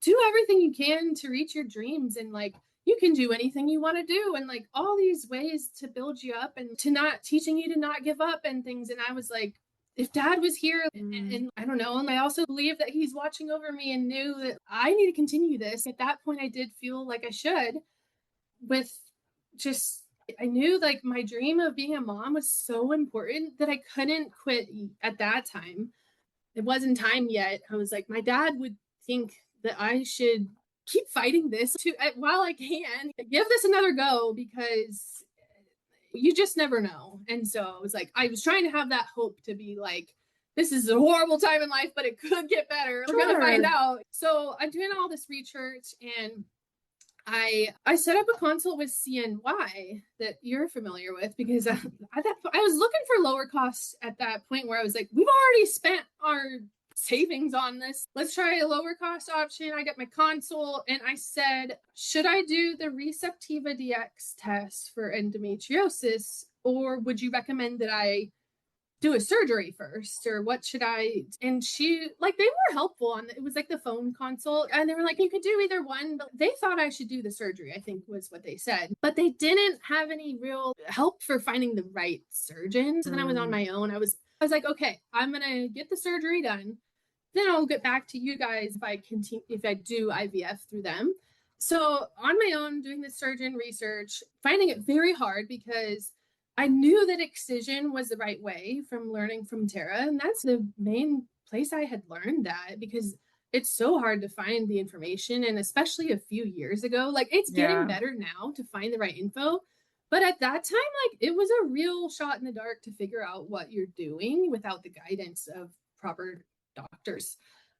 do everything you can to reach your dreams, and like you can do anything you want to do, and like all these ways to build you up and to not teaching you to not give up and things. And I was like, if dad was here, and I don't know, and I also believe that he's watching over me and knew that I need to continue this. At that point I did feel like I should, with just I knew like my dream of being a mom was so important that I couldn't quit at that time. It wasn't time yet. I was like, my dad would think that I should keep fighting this while I can, give this another go, because you just never know. And so it was like, I was trying to have that hope to be like, this is a horrible time in life, but it could get better. We're going to find out. So I'm doing all this research, and I set up a consult with CNY that you're familiar with, because I was looking for lower costs at that point where I was like, we've already spent our savings on this. Let's try a lower cost option. I got my consult and I said, should I do the Receptiva DX test for endometriosis, or would you recommend that I do a surgery first, or what should I? And she, like, they were helpful on it was like the phone consult, and they were like, you could do either one, but they thought I should do the surgery, I think was what they said. But they didn't have any real help for finding the right surgeon. So then I was on my own. I was like, okay, I'm gonna get the surgery done, then I'll get back to you guys if I do IVF through them. So on my own, doing the surgeon research, finding it very hard, because I knew that excision was the right way from learning from Tara. And that's the main place I had learned that, because it's so hard to find the information. And especially a few years ago, like it's getting Yeah. better now to find the right info. But at that time, like it was a real shot in the dark to figure out what you're doing without the guidance of proper doctors.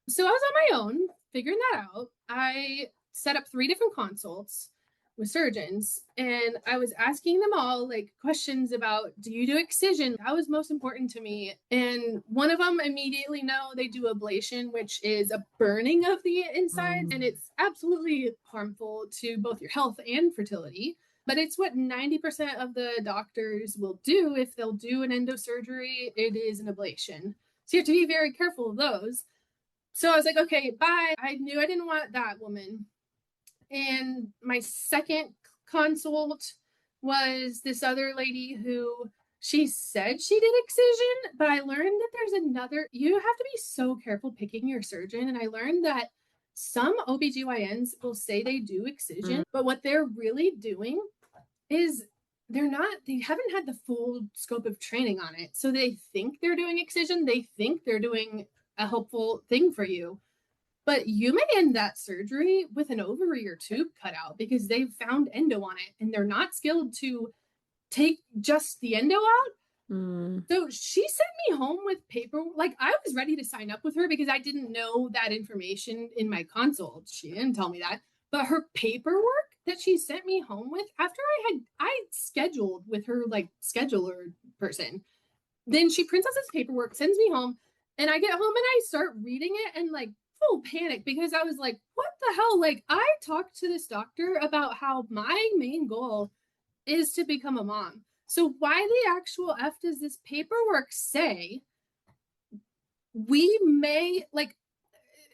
So I was on my own figuring that out. I set up 3 different consults with surgeons, and I was asking them all like questions about, do you do excision? That was most important to me. And one of them immediately, no, they do ablation, which is a burning of the insides, and it's absolutely harmful to both your health and fertility. But it's what 90% of the doctors will do. If they'll do an endosurgery, it is an ablation. So you have to be very careful of those. So I was like, okay, bye. I knew I didn't want that woman. And my second consult was this other lady who, she said she did excision, but I learned that there's another, you have to be so careful picking your surgeon. And I learned that some OBGYNs will say they do excision, but what they're really doing is they haven't had the full scope of training on it. So they think they're doing excision. They think they're doing a helpful thing for you. But you may end that surgery with an ovary or tube cut out because they've found endo on it and they're not skilled to take just the endo out. So she sent me home with paper. Like, I was ready to sign up with her because I didn't know that information in my consult. She didn't tell me that. But her paperwork that she sent me home with after I scheduled with her like scheduler person, then she prints out this paperwork, sends me home, and I get home and I start reading it and like full panic because I was like, what the hell? Like, I talked to this doctor about how my main goal is to become a mom. So why the actual F does this paperwork say we may, like,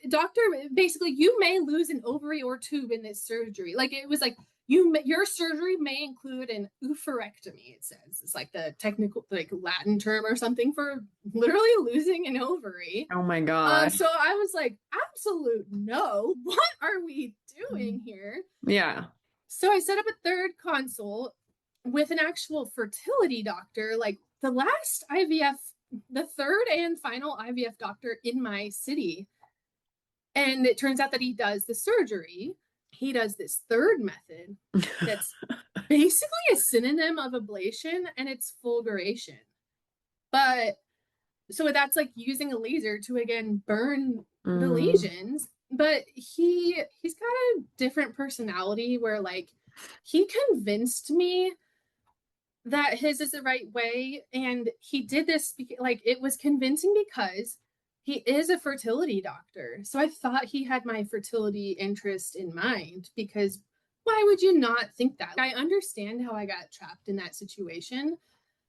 doctor, basically, you may lose an ovary or tube in this surgery. Like, it was like, your surgery may include an oophorectomy, it says. It's like the technical, like, Latin term or something for literally losing an ovary. Oh my God. So I was like, absolute no. What are we doing here? Yeah. So I set up a third consult with an actual fertility doctor, like the last IVF, the third and final IVF doctor in my city. And it turns out that he does the surgery. He does this third method that's basically a synonym of ablation, and it's fulguration. But so that's like using a laser to again burn the lesions. But he's got a different personality where like he convinced me that his is the right way, and he did this like it was convincing because he is a fertility doctor. So I thought he had my fertility interest in mind, because why would you not think that? I understand how I got trapped in that situation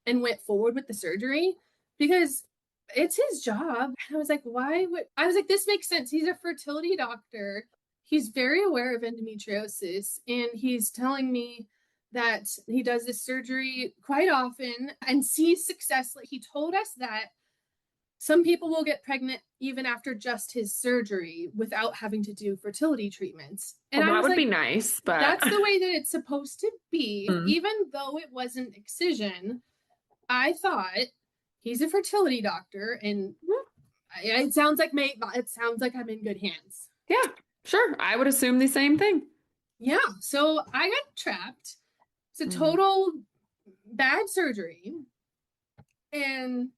and went forward with the surgery because it's his job. I was like, this makes sense. He's a fertility doctor. He's very aware of endometriosis, and he's telling me that he does this surgery quite often and sees success. Like, he told us that some people will get pregnant even after just his surgery without having to do fertility treatments. And well, that would like, be nice, but that's the way that it's supposed to be. Even though it wasn't excision, I thought he's a fertility doctor, and it sounds like I'm in good hands. Yeah, sure. I would assume the same thing. Yeah. So I got trapped. It's a total bad surgery. And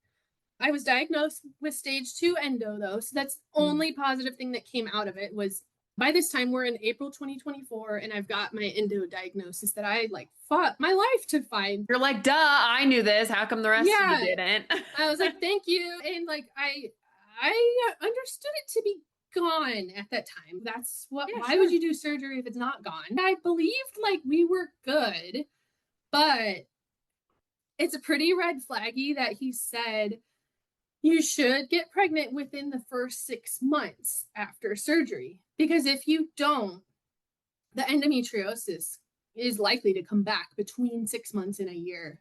I was diagnosed with stage 2 endo, though. So that's the only positive thing that came out of it. Was by this time we're in April 2024, and I've got my endo diagnosis that I like fought my life to find. You're like, duh, I knew this. How come the rest of you didn't? I was like, thank you. And like, I understood it to be gone at that time. That's what, why would you do surgery if it's not gone? I believed like we were good, but it's a pretty red flaggy that he said you should get pregnant within the first 6 months after surgery, because if you don't, the endometriosis is likely to come back between 6 months and a year.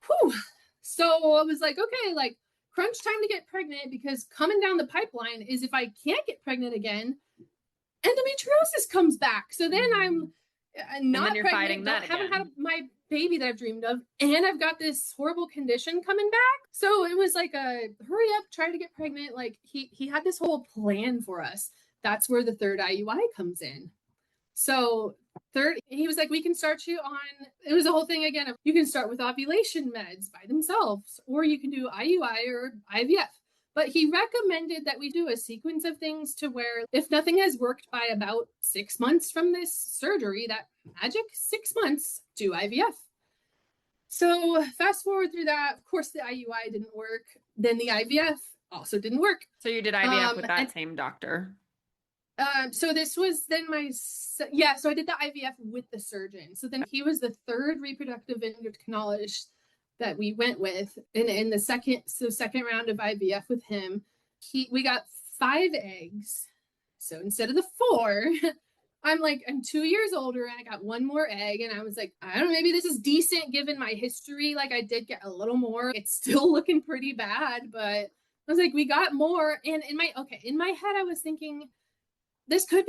Whew. So I was like, okay, like, crunch time to get pregnant, because coming down the pipeline is if I can't get pregnant again, endometriosis comes back. So then I'm not pregnant, haven't had my baby that I've dreamed of, and I've got this horrible condition coming back. So it was like a hurry up, try to get pregnant. Like he had this whole plan for us. That's where the third IUI comes in. So he was like, we can start you on, it was a whole thing again of, you can start with ovulation meds by themselves, or you can do IUI or IVF. But he recommended that we do a sequence of things to where if nothing has worked by about 6 months from this surgery, that magic 6 months, do IVF. So fast forward through that, of course the IUI didn't work. Then the IVF also didn't work. So you did IVF with that same doctor? So this was then so I did the IVF with the surgeon. So then he was the third reproductive endocrinologist that we went with. And in the second round of IVF with him, we got 5 eggs. So instead of the 4, I'm 2 years older, and I got 1 more egg. And I was like, I don't know, maybe this is decent given my history. Like, I did get a little more. It's still looking pretty bad, but I was like, we got more. And in my head, I was thinking, this could end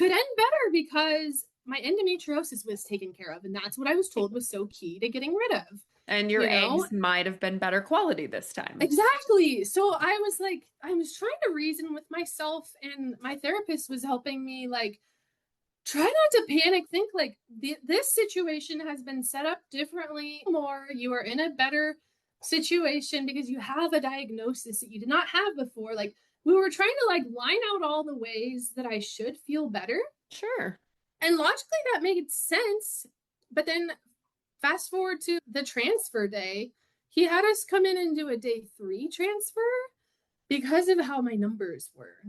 better, because my endometriosis was taken care of, and that's what I was told was so key to getting rid of, And your you know? eggs might have been better quality this time. Exactly. So I was like, I was trying to reason with myself, and my therapist was helping me like try not to panic. Think like this situation has been set up differently. More, you are in a better situation because you have a diagnosis that you did not have before. Like we were trying to like line out all the ways that I should feel better, Sure. and logically that made sense. But then fast forward to the transfer day, he had us come in and do a day 3 transfer because of how my numbers were.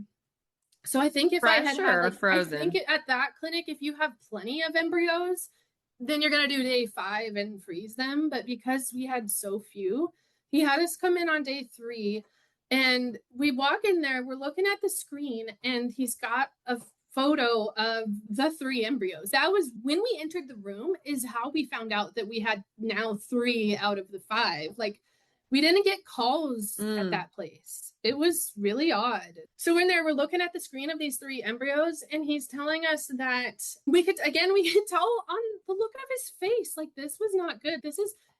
So I think if I Fresh had had or like, I think frozen? at that clinic, if you have plenty of embryos, then you're going to do day 5 and freeze them. But because we had so few, he had us come in on day 3, and we walk in there, we're looking at the screen, and he's got a photo of the 3 embryos. That was when we entered the room, is how we found out that we had now 3 out of the 5. Like we didn't get calls at Mm. that place. It was really odd. So in there, we're looking at the screen of these 3 embryos, and he's telling us that we could tell on the look of his face, like this was not good.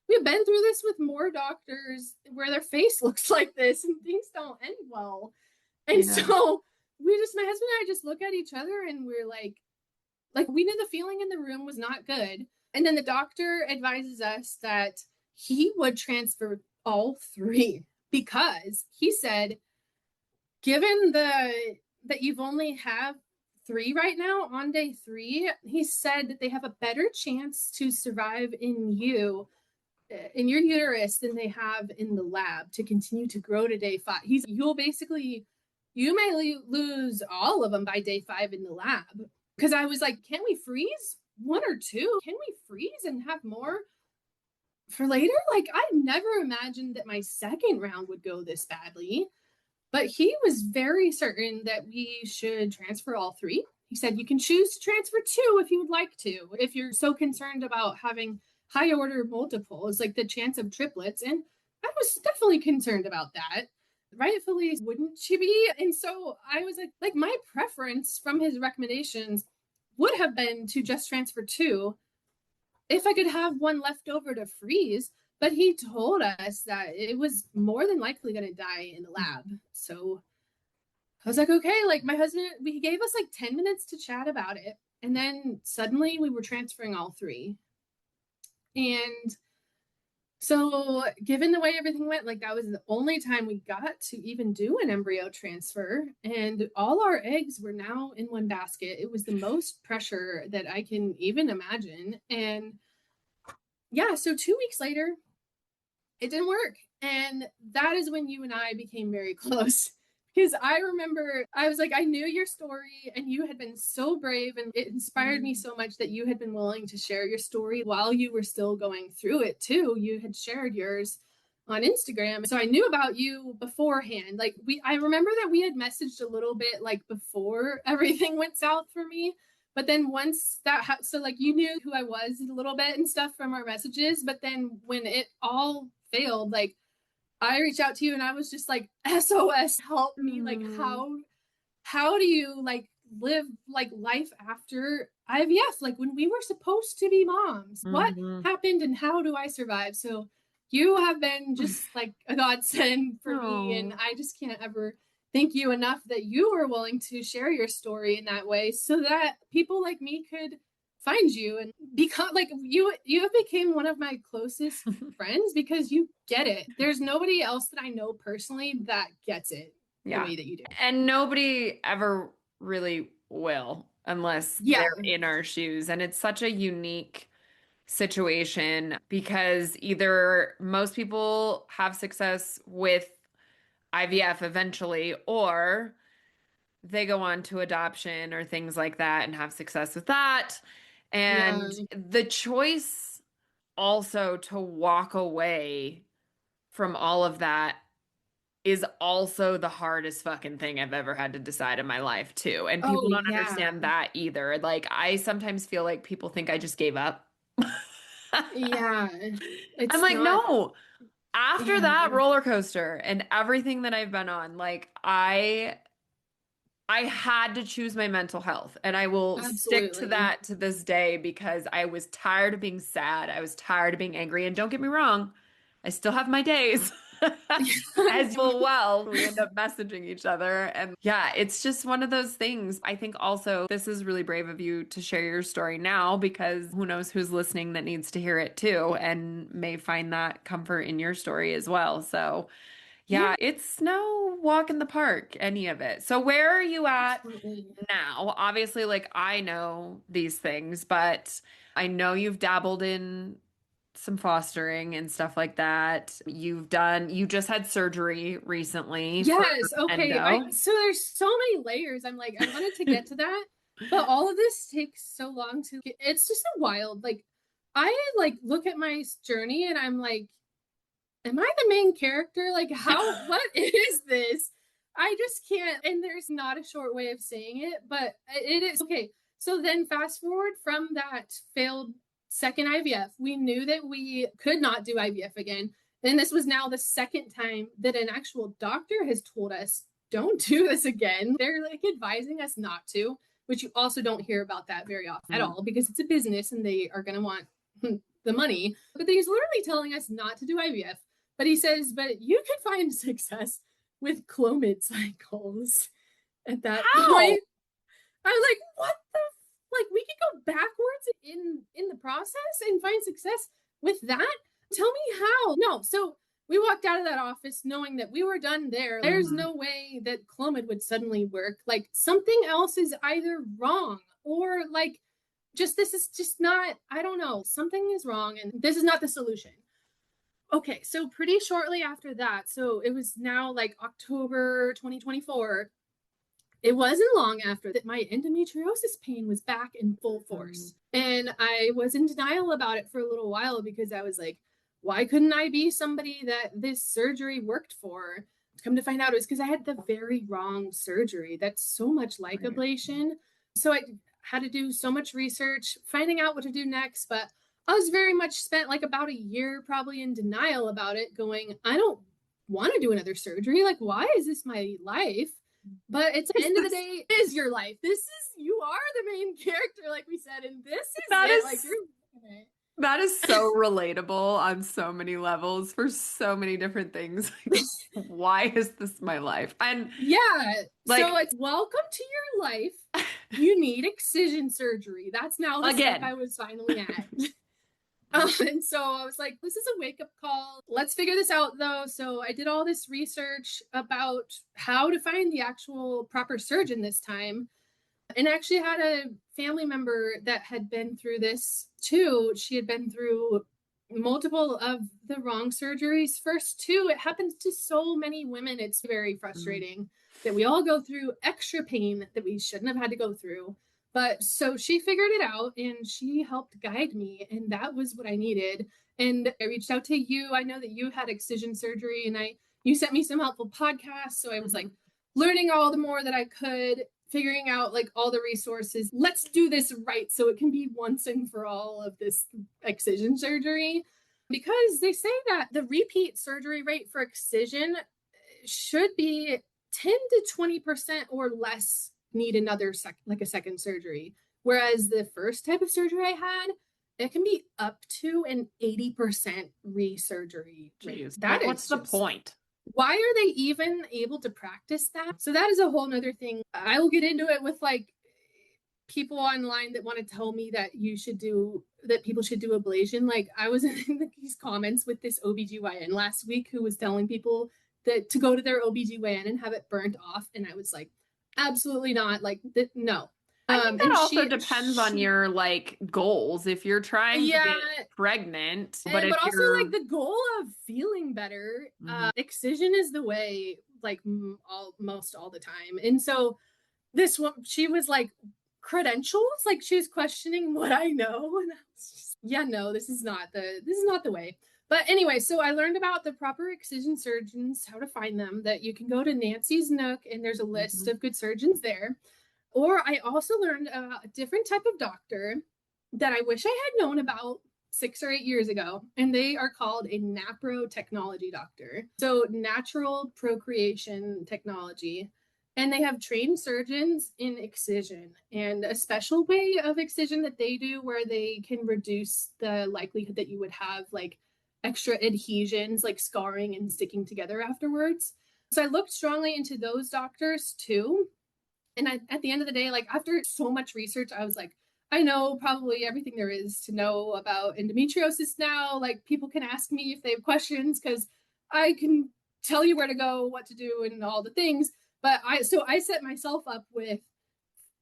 We've been through this with more doctors where their face looks like this and things don't end well. And Yeah. so my husband and I just look at each other, and we're like we knew the feeling in the room was not good. And then the doctor advises us that he would transfer all 3, because he said, given that you've only have 3 right now on day 3, he said that they have a better chance to survive in your uterus than they have in the lab to continue to grow to day 5. You may lose all of them by day 5 in the lab. Because I was like, can we freeze 1 or 2? Can we freeze and have more for later? Like I never imagined that my second round would go this badly. But he was very certain that we should transfer all 3. He said you can choose to transfer 2 if you would like to, if you're so concerned about having high order multiples, like the chance of triplets. And I was definitely concerned about that. Rightfully, wouldn't she be? And so I was like my preference from his recommendations would have been to just transfer 2 if I could have 1 left over to freeze. But he told us that it was more than likely going to die in the lab. So I was like, okay, like my husband, he gave us like 10 minutes to chat about it. And then suddenly we were transferring all 3. And so, given the way everything went, like that was the only time we got to even do an embryo transfer. And all our eggs were now in one basket. It was the most pressure that I can even imagine. And yeah, so 2 weeks later, it didn't work. And that is when you and I became very close. Because I remember I was like, I knew your story, and you had been so brave, and it inspired me so much that you had been willing to share your story while you were still going through it too. You had shared yours on Instagram. So I knew about you beforehand. Like I remember that we had messaged a little bit like before everything went south for me. But then once so like you knew who I was a little bit and stuff from our messages. But then when it all failed, like I reached out to you and I was just like, SOS, help me. Like, Mm. how do you like live like life after IVF? Like when we were supposed to be moms, what Mhm. happened and how do I survive? So you have been just like a godsend for me. And Oh. I just can't ever thank you enough that you were willing to share your story in that way so that people like me could find you and become like you have became one of my closest friends because you get it. There's nobody else that I know personally that gets it the Yeah. way that you do. And nobody ever really will unless Yeah. they're in our shoes. And it's such a unique situation because either most people have success with IVF eventually, or they go on to adoption or things like that and have success with that. Yeah. And the choice also to walk away from all of that is also the hardest fucking thing I've ever had to decide in my life, too. And Oh people don't yeah. understand that either. Like, I sometimes feel like people think I just gave up. Yeah. I'm It's like, not. no. After Yeah. that roller coaster and everything that I've been on, like, I I had to choose my mental health, and I will stick to Absolutely. that to this day because I was tired of being sad. I was tired of being angry. And don't get me wrong, I still have my days. As well, we end up messaging each other. And yeah, it's just one of those things. I think also this is really brave of you to share your story now because who knows who's listening that needs to hear it too and may find that comfort in your story as well. So Yeah, yeah, it's no walk in the park, any of it. So where are you at absolutely. now? Obviously, like I know these things, but I know you've dabbled in some fostering and stuff like that. You just had surgery recently for Yes, okay. endo. So there's so many layers. I'm like, I wanted to get to that, but all of this takes so long to get. It's just a wild. Like, I like look at my journey and I'm like, am I the main character? Like, what is this? I just can't. And there's not a short way of saying it, but it is okay. So then fast forward from that failed second IVF, we knew that we could not do IVF again. And this was now the second time that an actual doctor has told us, don't do this again. They're like advising us not to, which you also don't hear about that very often at Mm. all because it's a business and they are going to want the money. But he's literally telling us not to do IVF. But he says, but you could find success with Clomid cycles at that How? point. I'm like, what the like we could go backwards in the process and find success with that? Tell me how. No, so we walked out of that office knowing that we were done there. There's Mhm. no way that Clomid would suddenly work. Like something else is either wrong or like just this is just not, I don't know, something is wrong and this is not the solution. Okay, so pretty shortly after that, so it was now like October 2024. It wasn't long after that my endometriosis pain was back in full Mhm. force. And I was in denial about it for a little while because I was like, why couldn't I be somebody that this surgery worked for? Come to find out, it was because I had the very wrong surgery. That's so much like Right. ablation. So I had to do so much research, finding out what to do next. But I was very much spent like about a year probably in denial about it, going, I don't want to do another surgery. Like, why is this my life? But it's the end of the day, it is your life. This is you are the main character, like we said, and this is That it. Like is you're living it. that is so relatable on so many levels for so many different things. Like, why is this my life? And Yeah. So like it's welcome to your life. You need excision surgery. That's now the step again, I was finally at. And so I was like, this is a wake up call. Let's figure this out though. So I did all this research about how to find the actual proper surgeon this time. And actually had a family member that had been through this too. She had been through multiple of the wrong surgeries first too. It happens to so many women. It's very mm, frustrating that we all go through extra pain that we shouldn't have had to go through. But so she figured it out and she helped guide me, and that was what I needed. And I reached out to you. I know that you had excision surgery, and you sent me some helpful podcasts. So I was like mhm. learning all the more that I could, figuring out like all the resources. Let's do this right so it can be once and for all of this excision surgery. Because they say that the repeat surgery rate for excision should be 10 to 20% or less need another like a second surgery. Whereas the first type of surgery I had, it can be up to an 80% resurgery rate. Jeez. That Like what's is the just point? why are they even able to practice that? So that is a whole nother thing. I will get into it with like people online that want to tell me that people should do ablation. Like I was in these comments with this OBGYN last week who was telling people that to go to their OBGYN and have it burnt off. And I was like, absolutely not. Like no. I think that And also depends on your like goals. If you're trying to yeah, get pregnant, but and if but also like you're the goal of feeling better, Mhm. excision is the way, like almost all the time. And so this one, she was like credentials, like she was questioning what I know, and I was just, yeah, no, this is not the way. But anyway, so I learned about the proper excision surgeons, how to find them. That you can go to Nancy's Nook, and there's a list Mhm. of good surgeons there. Or I also learned a different type of doctor that I wish I had known about 6 or 8 years ago, and they are called a NAPRO technology doctor. So natural procreation technology. And they have trained surgeons in excision and a special way of excision that they do where they can reduce the likelihood that you would have like extra adhesions, like scarring and sticking together afterwards. So I looked strongly into those doctors too. And at the end of the day, like after so much research, I was like, I know probably everything there is to know about endometriosis now. Like people can ask me if they have questions because I can tell you where to go, what to do, and all the things. But I set myself up with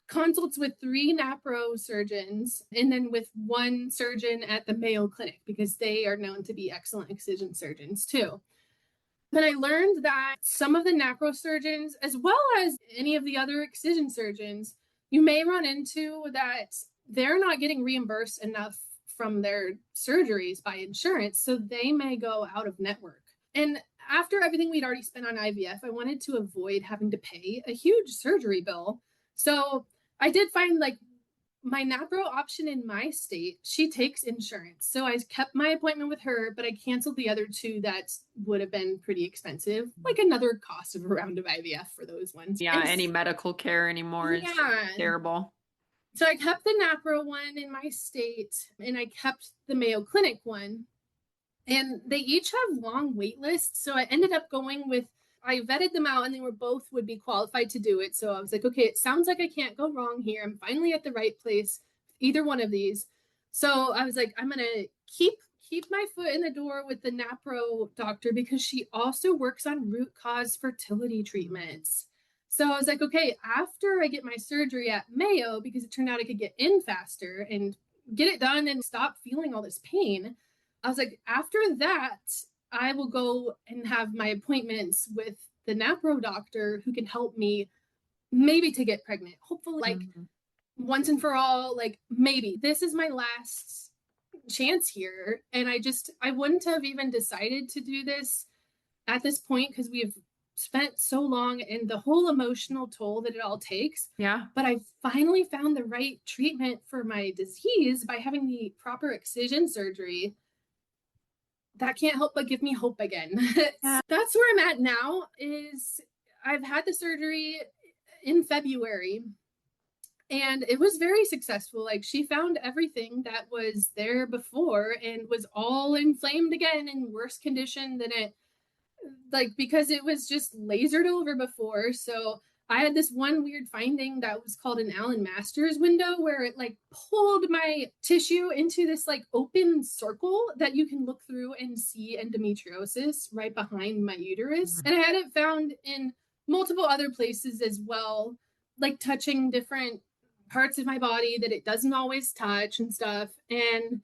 consults with 3 NAPRO surgeons and then with 1 surgeon at the Mayo Clinic because they are known to be excellent excision surgeons too. Then I learned that some of the NAPRO surgeons, as well as any of the other excision surgeons, you may run into that they're not getting reimbursed enough from their surgeries by insurance, so they may go out of network. And after everything we'd already spent on IVF, I wanted to avoid having to pay a huge surgery bill. So I did find like my NAPRO option in my state, she takes insurance. So I kept my appointment with her, but I canceled the other 2 that would have been pretty expensive, like another cost of a round of IVF for those ones. Yeah, any medical care anymore is terrible. So I kept the NAPRO one in my state and I kept the Mayo Clinic one. And they each have long wait lists. So I ended up going with, I vetted them out and they were both would be qualified to do it. So I was like, okay, it sounds like I can't go wrong here. I'm finally at the right place, either one of these. So I was like, I'm going to keep my foot in the door with the NAPRO doctor because she also works on root cause fertility treatments. So I was like, okay, after I get my surgery at Mayo, because it turned out I could get in faster and get it done and stop feeling all this pain, I was like, after that, I will go and have my appointments with the NAPRO doctor who can help me maybe to get pregnant. Hopefully, like once and for all, like maybe this is my last chance here. And I wouldn't have even decided to do this at this point because we've spent so long and the whole emotional toll that it all takes. Yeah. But I finally found the right treatment for my disease by having the proper excision surgery. That can't help but give me hope again. Yeah. That's where I'm at now is I've had the surgery in February and it was very successful. Like she found everything that was there before and was all inflamed again in worse condition than it, like, because it was just lasered over before. So I had this one weird finding that was called an Allen Masters window where it like pulled my tissue into this like open circle that you can look through and see endometriosis right behind my uterus. And I had it found in multiple other places as well, like touching different parts of my body that it doesn't always touch and stuff. And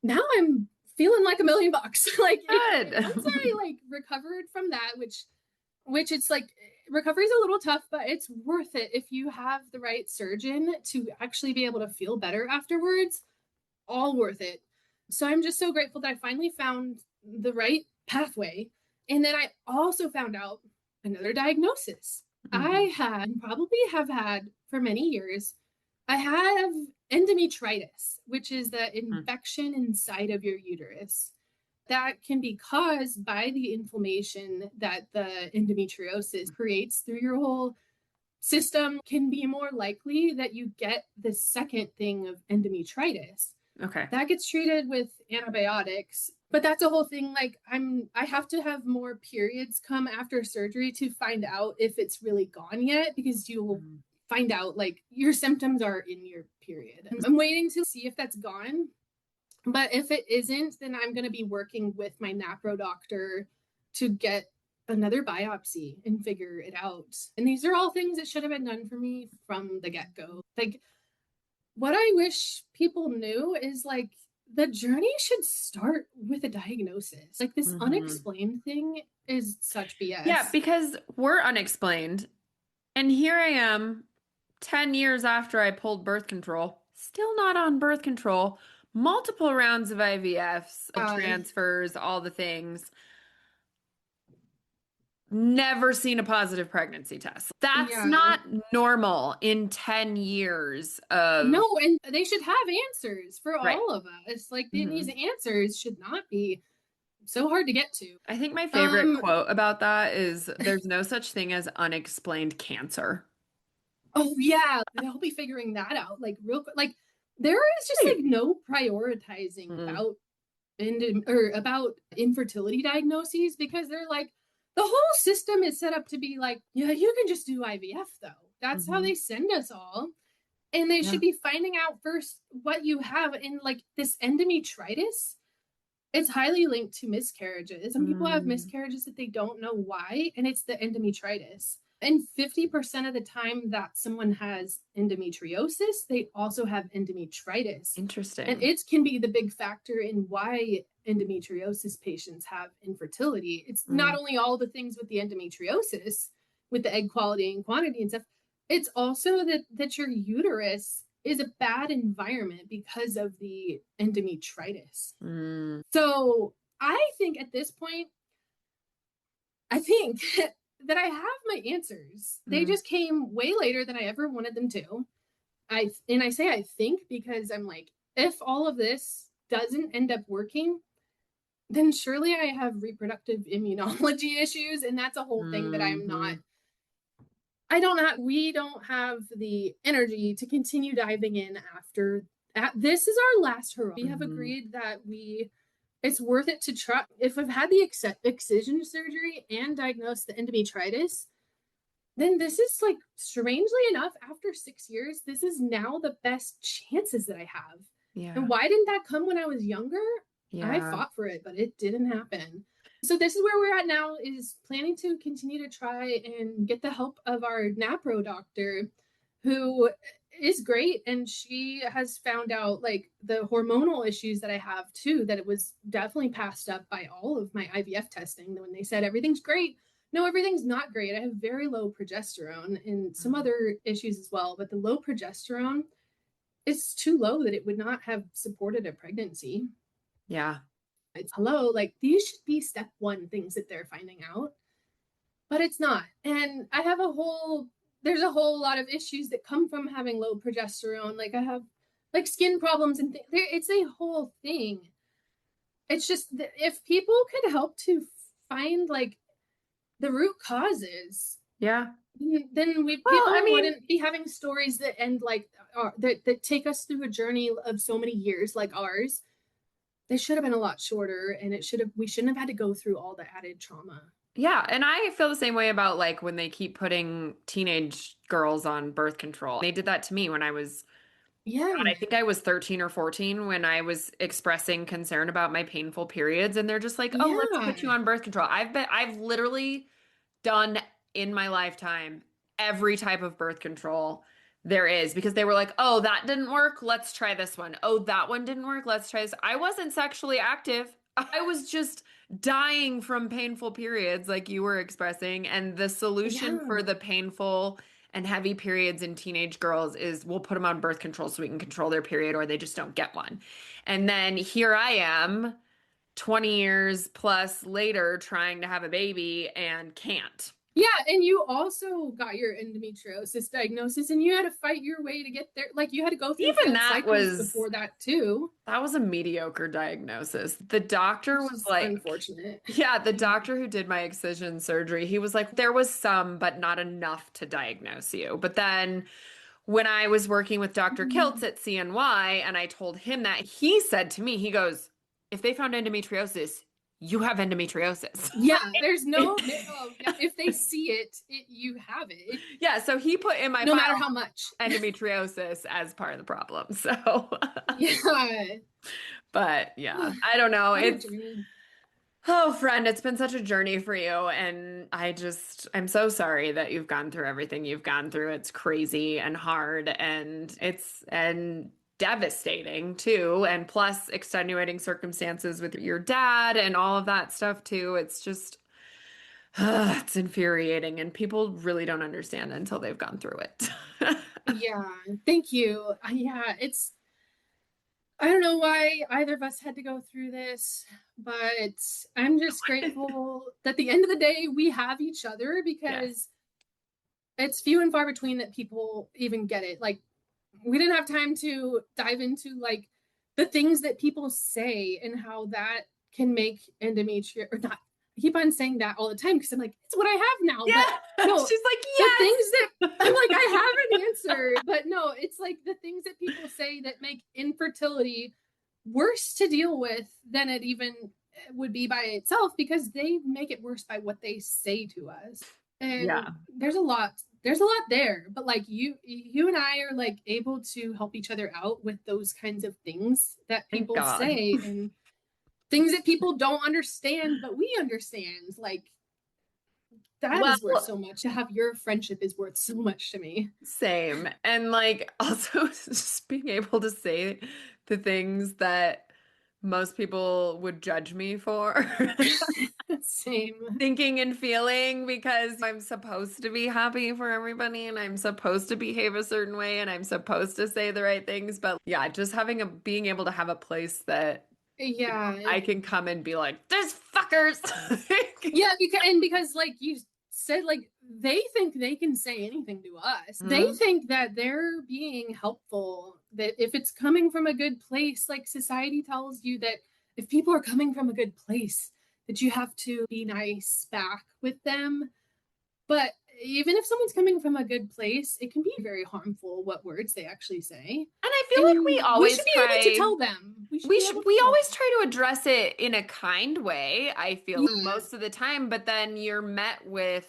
now I'm feeling like $1 million. Like once I like recovered from that, which it's like recovery is a little tough, but it's worth it if you have the right surgeon to actually be able to feel better afterwards. All worth it. So I'm just so grateful that I finally found the right pathway. And then I also found out another diagnosis. I probably have had for many years, I have endometritis, which is the infection inside of your uterus. That can be caused by the inflammation that the endometriosis creates through your whole system. Can be more likely that you get the second thing of endometritis. Okay. That gets treated with antibiotics, but that's a whole thing. Like I have to have more periods come after surgery to find out if it's really gone yet, because you will find out like your symptoms are in your period. I'm waiting to see if that's gone. But if it isn't, then I'm going to be working with my NAPRO doctor to get another biopsy and figure it out. And these are all things that should have been done for me from the get-go. Like what I wish people knew is like the journey should start with a diagnosis. Like this unexplained thing is such BS. Yeah, because we're unexplained. And here I am 10 years after I pulled birth control, still not on birth control. Multiple rounds of IVFs, transfers, all the things. Never seen a positive pregnancy test. That's not normal in 10 years of... No, and they should have answers for all of us. Like these answers should not be so hard to get to. I think my favorite Um, quote about that is there's no such thing as unexplained cancer. oh yeah, they'll be figuring that out like real quick. Like there is just like Right. no prioritizing Mm, about infertility diagnoses because they're like the whole system is set up to be like, yeah, you can just do IVF though. That's how hmm. they send us all. And they Yeah. should be finding out first what you have in like this endometritis. It's highly linked to miscarriages. Some people have Mm, miscarriages that they don't know why, and it's the endometritis. And 50% of the time that someone has endometriosis, they also have endometritis. And interesting. it can be the big factor in why endometriosis patients have infertility. It's not Mm, only all the things with the endometriosis, with the egg quality and quantity and stuff, it's also that your uterus is a bad environment because of the endometritis. mm, So I think at this point, I think that I have my answers. They mm, just came way later than I ever wanted them to. I say I think because I'm like, if all of this doesn't end up working, then surely I have reproductive immunology issues, and that's a whole thing that I'm not. mhm. I don't have. We don't have the energy to continue diving in after. This is our last hurrah. We have Mhm. agreed that we it's worth it to try. If I've had the excision surgery and diagnosed the endometritis, then this is like, strangely enough, after 6 years, this is now the best chances that I have. And Yeah. why didn't that come when I was younger? I Yeah. fought for it, but it didn't happen. So this is where we're at now, is planning to continue to try and get the help of our NAPRO doctor, who is great, and she has found out like the hormonal issues that I have too, that it was definitely passed up by all of my IVF testing when they said everything's great. No, everything's not great. I have very low progesterone and some Mm. other issues as well, but the low progesterone is too low that it would not have supported a pregnancy. Yeah. It's hello, like these should be step one things that they're finding out, but it's not. And I have there's a whole lot of issues that come from having low progesterone. Like I have like skin problems and it's a whole thing. It's just that if people could help to find like the root causes, Yeah. then we Well, I people mean, wouldn't be having stories that end like that take us through a journey of so many years like ours. They should have been a lot shorter, and we shouldn't have had to go through all the added trauma. yeah, and I feel the same way about like when they keep putting teenage girls on birth control. They did that to me when I was, God, Yeah, I think I was 13 or 14 when I was expressing concern about my painful periods, and they're just like, "Oh, let's put you yeah, on birth control." I've literally done in my lifetime every type of birth control there is because they were like, oh, that didn't work. Let's try this one. Oh, that one didn't work. Let's try this. I wasn't sexually active. I was just dying from painful periods, like you were expressing. And the solution yeah, for the painful and heavy periods in teenage girls is we'll put them on birth control so we can control their period or they just don't get one. And then here I am 20 years plus later trying to have a baby and can't. yeah. And you also got your endometriosis diagnosis, and you had to fight your way to get there. Like you had to go through Even failed that cycles was before that too, that was a mediocre diagnosis. The doctor which was is like, unfortunate. yeah, the Yeah, doctor who did my excision surgery, he was like, there was some, but not enough to diagnose you. But then when I was working with Dr. Kiltz at CNY and I told him that, he said to me, he goes, if they found endometriosis, you have endometriosis. yeah. There's no, oh, yeah. If they see it, you have it, Yeah, so he put in my no matter file how much. endometriosis as part of the problem. So, Yeah. but yeah, I don't know. What a It's journey. Oh, friend, it's been such a journey for you. And I'm so sorry that you've gone through everything you've gone through. It's crazy and hard and devastating too. And plus extenuating circumstances with your dad and all of that stuff too. It's just, it's infuriating. And people really don't understand until they've gone through it. Yeah, thank you. Yeah, I don't know why either of us had to go through this, but I'm just grateful that at the end of the day we have each other, Yes. because it's few and far between that people even get it. Like we didn't have time to dive into like the things that people say and how that can make endometriosis, or not. I keep on saying that all the time because I'm like, it's what I have now. Yeah. But no, She's like, the yes. things that I'm like, I have an answer. But no, it's like the things that people say that make infertility worse to deal with than it even would be by itself, because they make it worse by what they say to us. And Yeah. there's a lot there, but like you and I are like able to help each other out with those kinds of things that Thank people God. say, and things that people don't understand but we understand. Like that Well, is worth so much. To have your friendship is worth so much to me. same. And like also just being able to say the things that most people would judge me for. Same. Thinking and feeling, because I'm supposed to be happy for everybody and I'm supposed to behave a certain way and I'm supposed to say the right things. But yeah, just being able to have a place that Yeah. I can come and be like, "There's fuckers." Yeah, because like you said, like they think they can say anything to us. They Mhm. think that they're being helpful, that if it's coming from a good place, like society tells you that if people are coming from a good place, that you have to be nice back with them. But even if someone's coming from a good place, it can be very harmful what words they actually say. And I feel like we And we should always be able to try. tell them. We should be able to We tell always them. try to address it in a kind way, I feel like, Yeah. most of the time, but then you're met with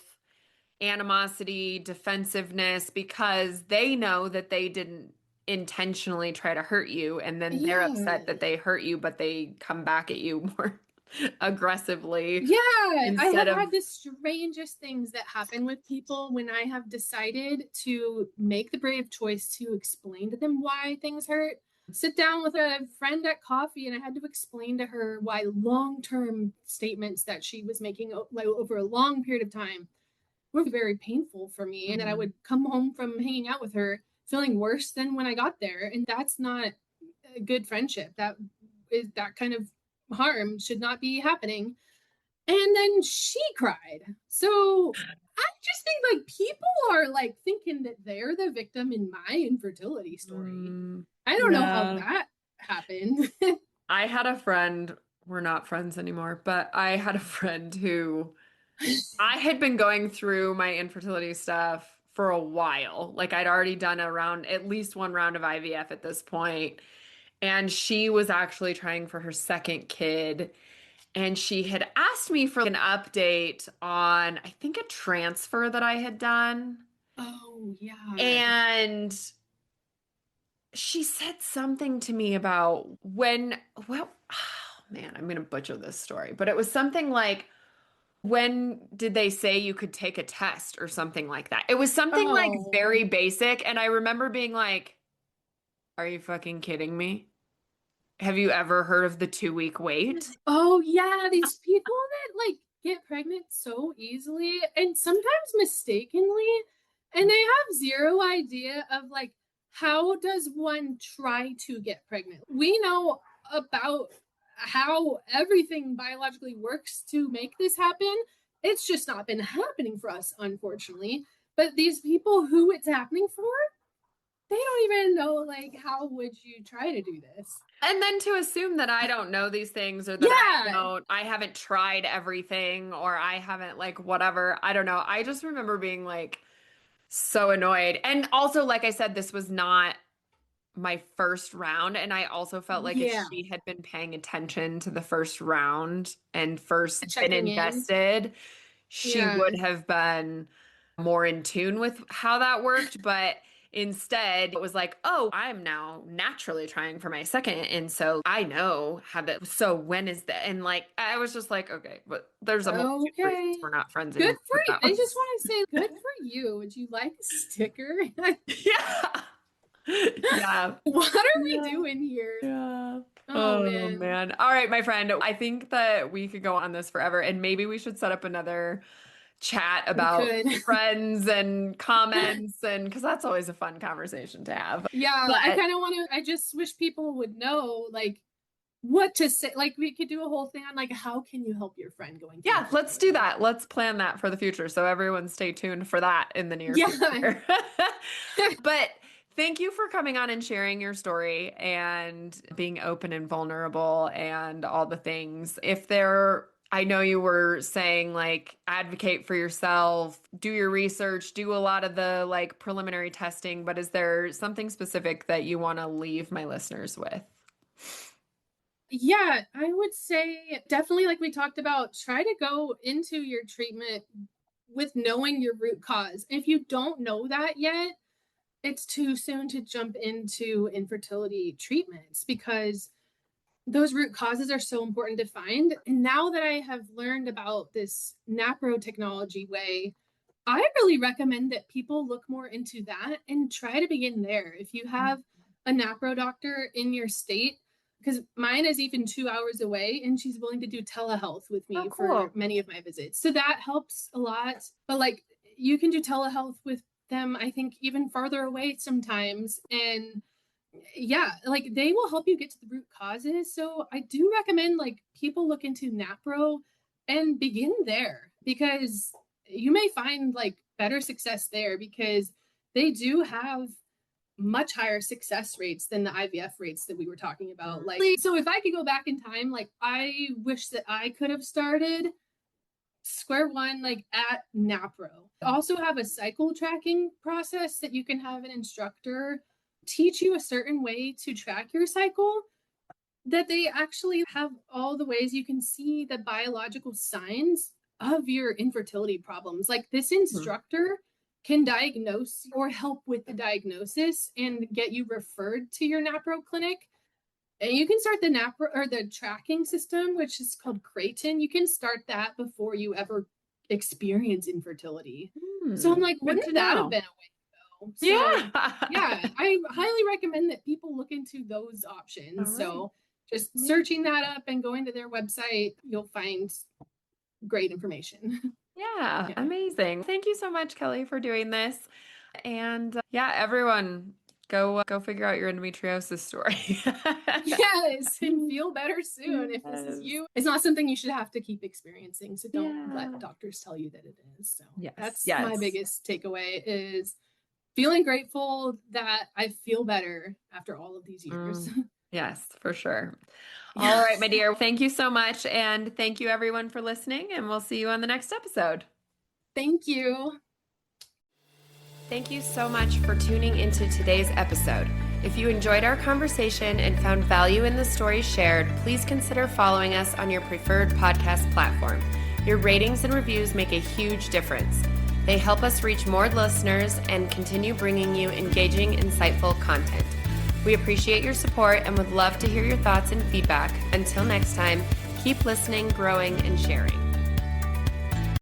animosity, defensiveness, because they know that they didn't intentionally try to hurt you, and then they're Yeah. upset that they hurt you, but they come back at you more aggressively Yeah, I instead have of had the strangest things that happen with people when I have decided to make the brave choice to explain to them why things hurt. Sit down with a friend at coffee, and I had to explain to her why long-term statements that she was making like over a long period of time were very painful for me, and that I Mhm. would come home from hanging out with her feeling worse than when I got there, and that's not a good friendship. That is, that kind of harm should not be happening. And then she cried. So I just think like people are like thinking that they're the victim in my infertility story. Mm, I don't know how yeah. that happened. I had a friend, we're not friends anymore, but I had a friend who I had been going through my infertility stuff for a while. Like I'd already done at least one round of IVF at this point. And she was actually trying for her second kid. And she had asked me for an update on, I think, a transfer that I had done. Oh, yeah. And she said something to me about well, oh man, I'm going to butcher this story, but it was something like, when did they say you could take a test or something like that? It was something like Oh. very basic. And I remember being like, are you fucking kidding me? Have you ever heard of the 2-week wait? Oh, yeah. These people that like get pregnant so easily and sometimes mistakenly, and they have zero idea of like, how does one try to get pregnant? We know about how everything biologically works to make this happen. It's just not been happening for us, unfortunately. But these people who it's happening for, they don't even know like how would you try to do this? And then to assume that I don't know these things, or that Yeah. I haven't tried everything, or I haven't like whatever. I don't know. I just remember being like so annoyed. And also, like I said, this was not my first round. And I also felt like if Yeah. she had been paying attention to the first round and first been Checking in. invested, she Yeah. would have been more in tune with how that worked. But instead, it was like, oh, I'm now naturally trying for my second. And so I know how that. So when is that? And like, I was just like, okay, but there's a multitude of reasons Okay. we're not friends Good anymore. for But you. that I just was, want to say good for you. Would you like a sticker? yeah. Yeah. What are we Yeah. doing here? Yeah. Oh Oh man. man. All right, my friend. I think that we could go on this forever, and maybe we should set up another chat We about could. friends and comments, and because that's always a fun conversation to have. Yeah, I But kind of want to, I just wish people would know like what to say. Like we could do a whole thing on like how can you help your friend going through yeah, let's do infertility? that. Let's plan that for the future. So everyone stay tuned for that in the near Yeah. future. But Thank you for coming on and sharing your story and being open and vulnerable and all the things. I know you were saying like advocate for yourself, do your research, do a lot of the like preliminary testing, but is there something specific that you want to leave my listeners with? Yeah, I would say definitely, like we talked about, try to go into your treatment with knowing your root cause. If you don't know that yet, it's too soon to jump into infertility treatments because those root causes are so important to find. And now that I have learned about this NAPRO technology way, I really recommend that people look more into that and try to begin there. If you have a NAPRO doctor in your state, because mine is even 2 hours away and she's willing to do telehealth with me for many of my visits. So that helps a lot. But like you can do telehealth with them, I think, even farther away sometimes. And yeah, like they will help you get to the root causes. So I do recommend like people look into NAPRO and begin there because you may find like better success there because they do have much higher success rates than the IVF rates that we were talking about. Like, so if I could go back in time, like I wish that I could have started square one, like at NAPRO. Also have a cycle tracking process that you can have an instructor teach you a certain way to track your cycle, that they actually have all the ways you can see the biological signs of your infertility problems. Like this instructor can diagnose or help with the diagnosis and get you referred to your NAPRO clinic. And you can start the NAPRO or the tracking system, which is called Creighton. You can start that before you ever experience infertility. So I'm like, wouldn't that have been a way to go? So, yeah, I highly recommend that people look into those options. Right. So just searching that up and going to their website, you'll find great information. Yeah, amazing. Thank you so much, Kelly, for doing this. And yeah, everyone go figure out your endometriosis story. Yes, and feel better soon. If this is you, it's not something you should have to keep experiencing. So don't let doctors tell you that it is. So that's my biggest takeaway is feeling grateful that I feel better after all of these years. Yes, for sure. All right, my dear. Thank you so much. And thank you everyone for listening. And we'll see you on the next episode. Thank you. Thank you so much for tuning into today's episode. If you enjoyed our conversation and found value in the stories shared, please consider following us on your preferred podcast platform. Your ratings and reviews make a huge difference. They help us reach more listeners and continue bringing you engaging, insightful content. We appreciate your support and would love to hear your thoughts and feedback. Until next time, keep listening, growing, and sharing.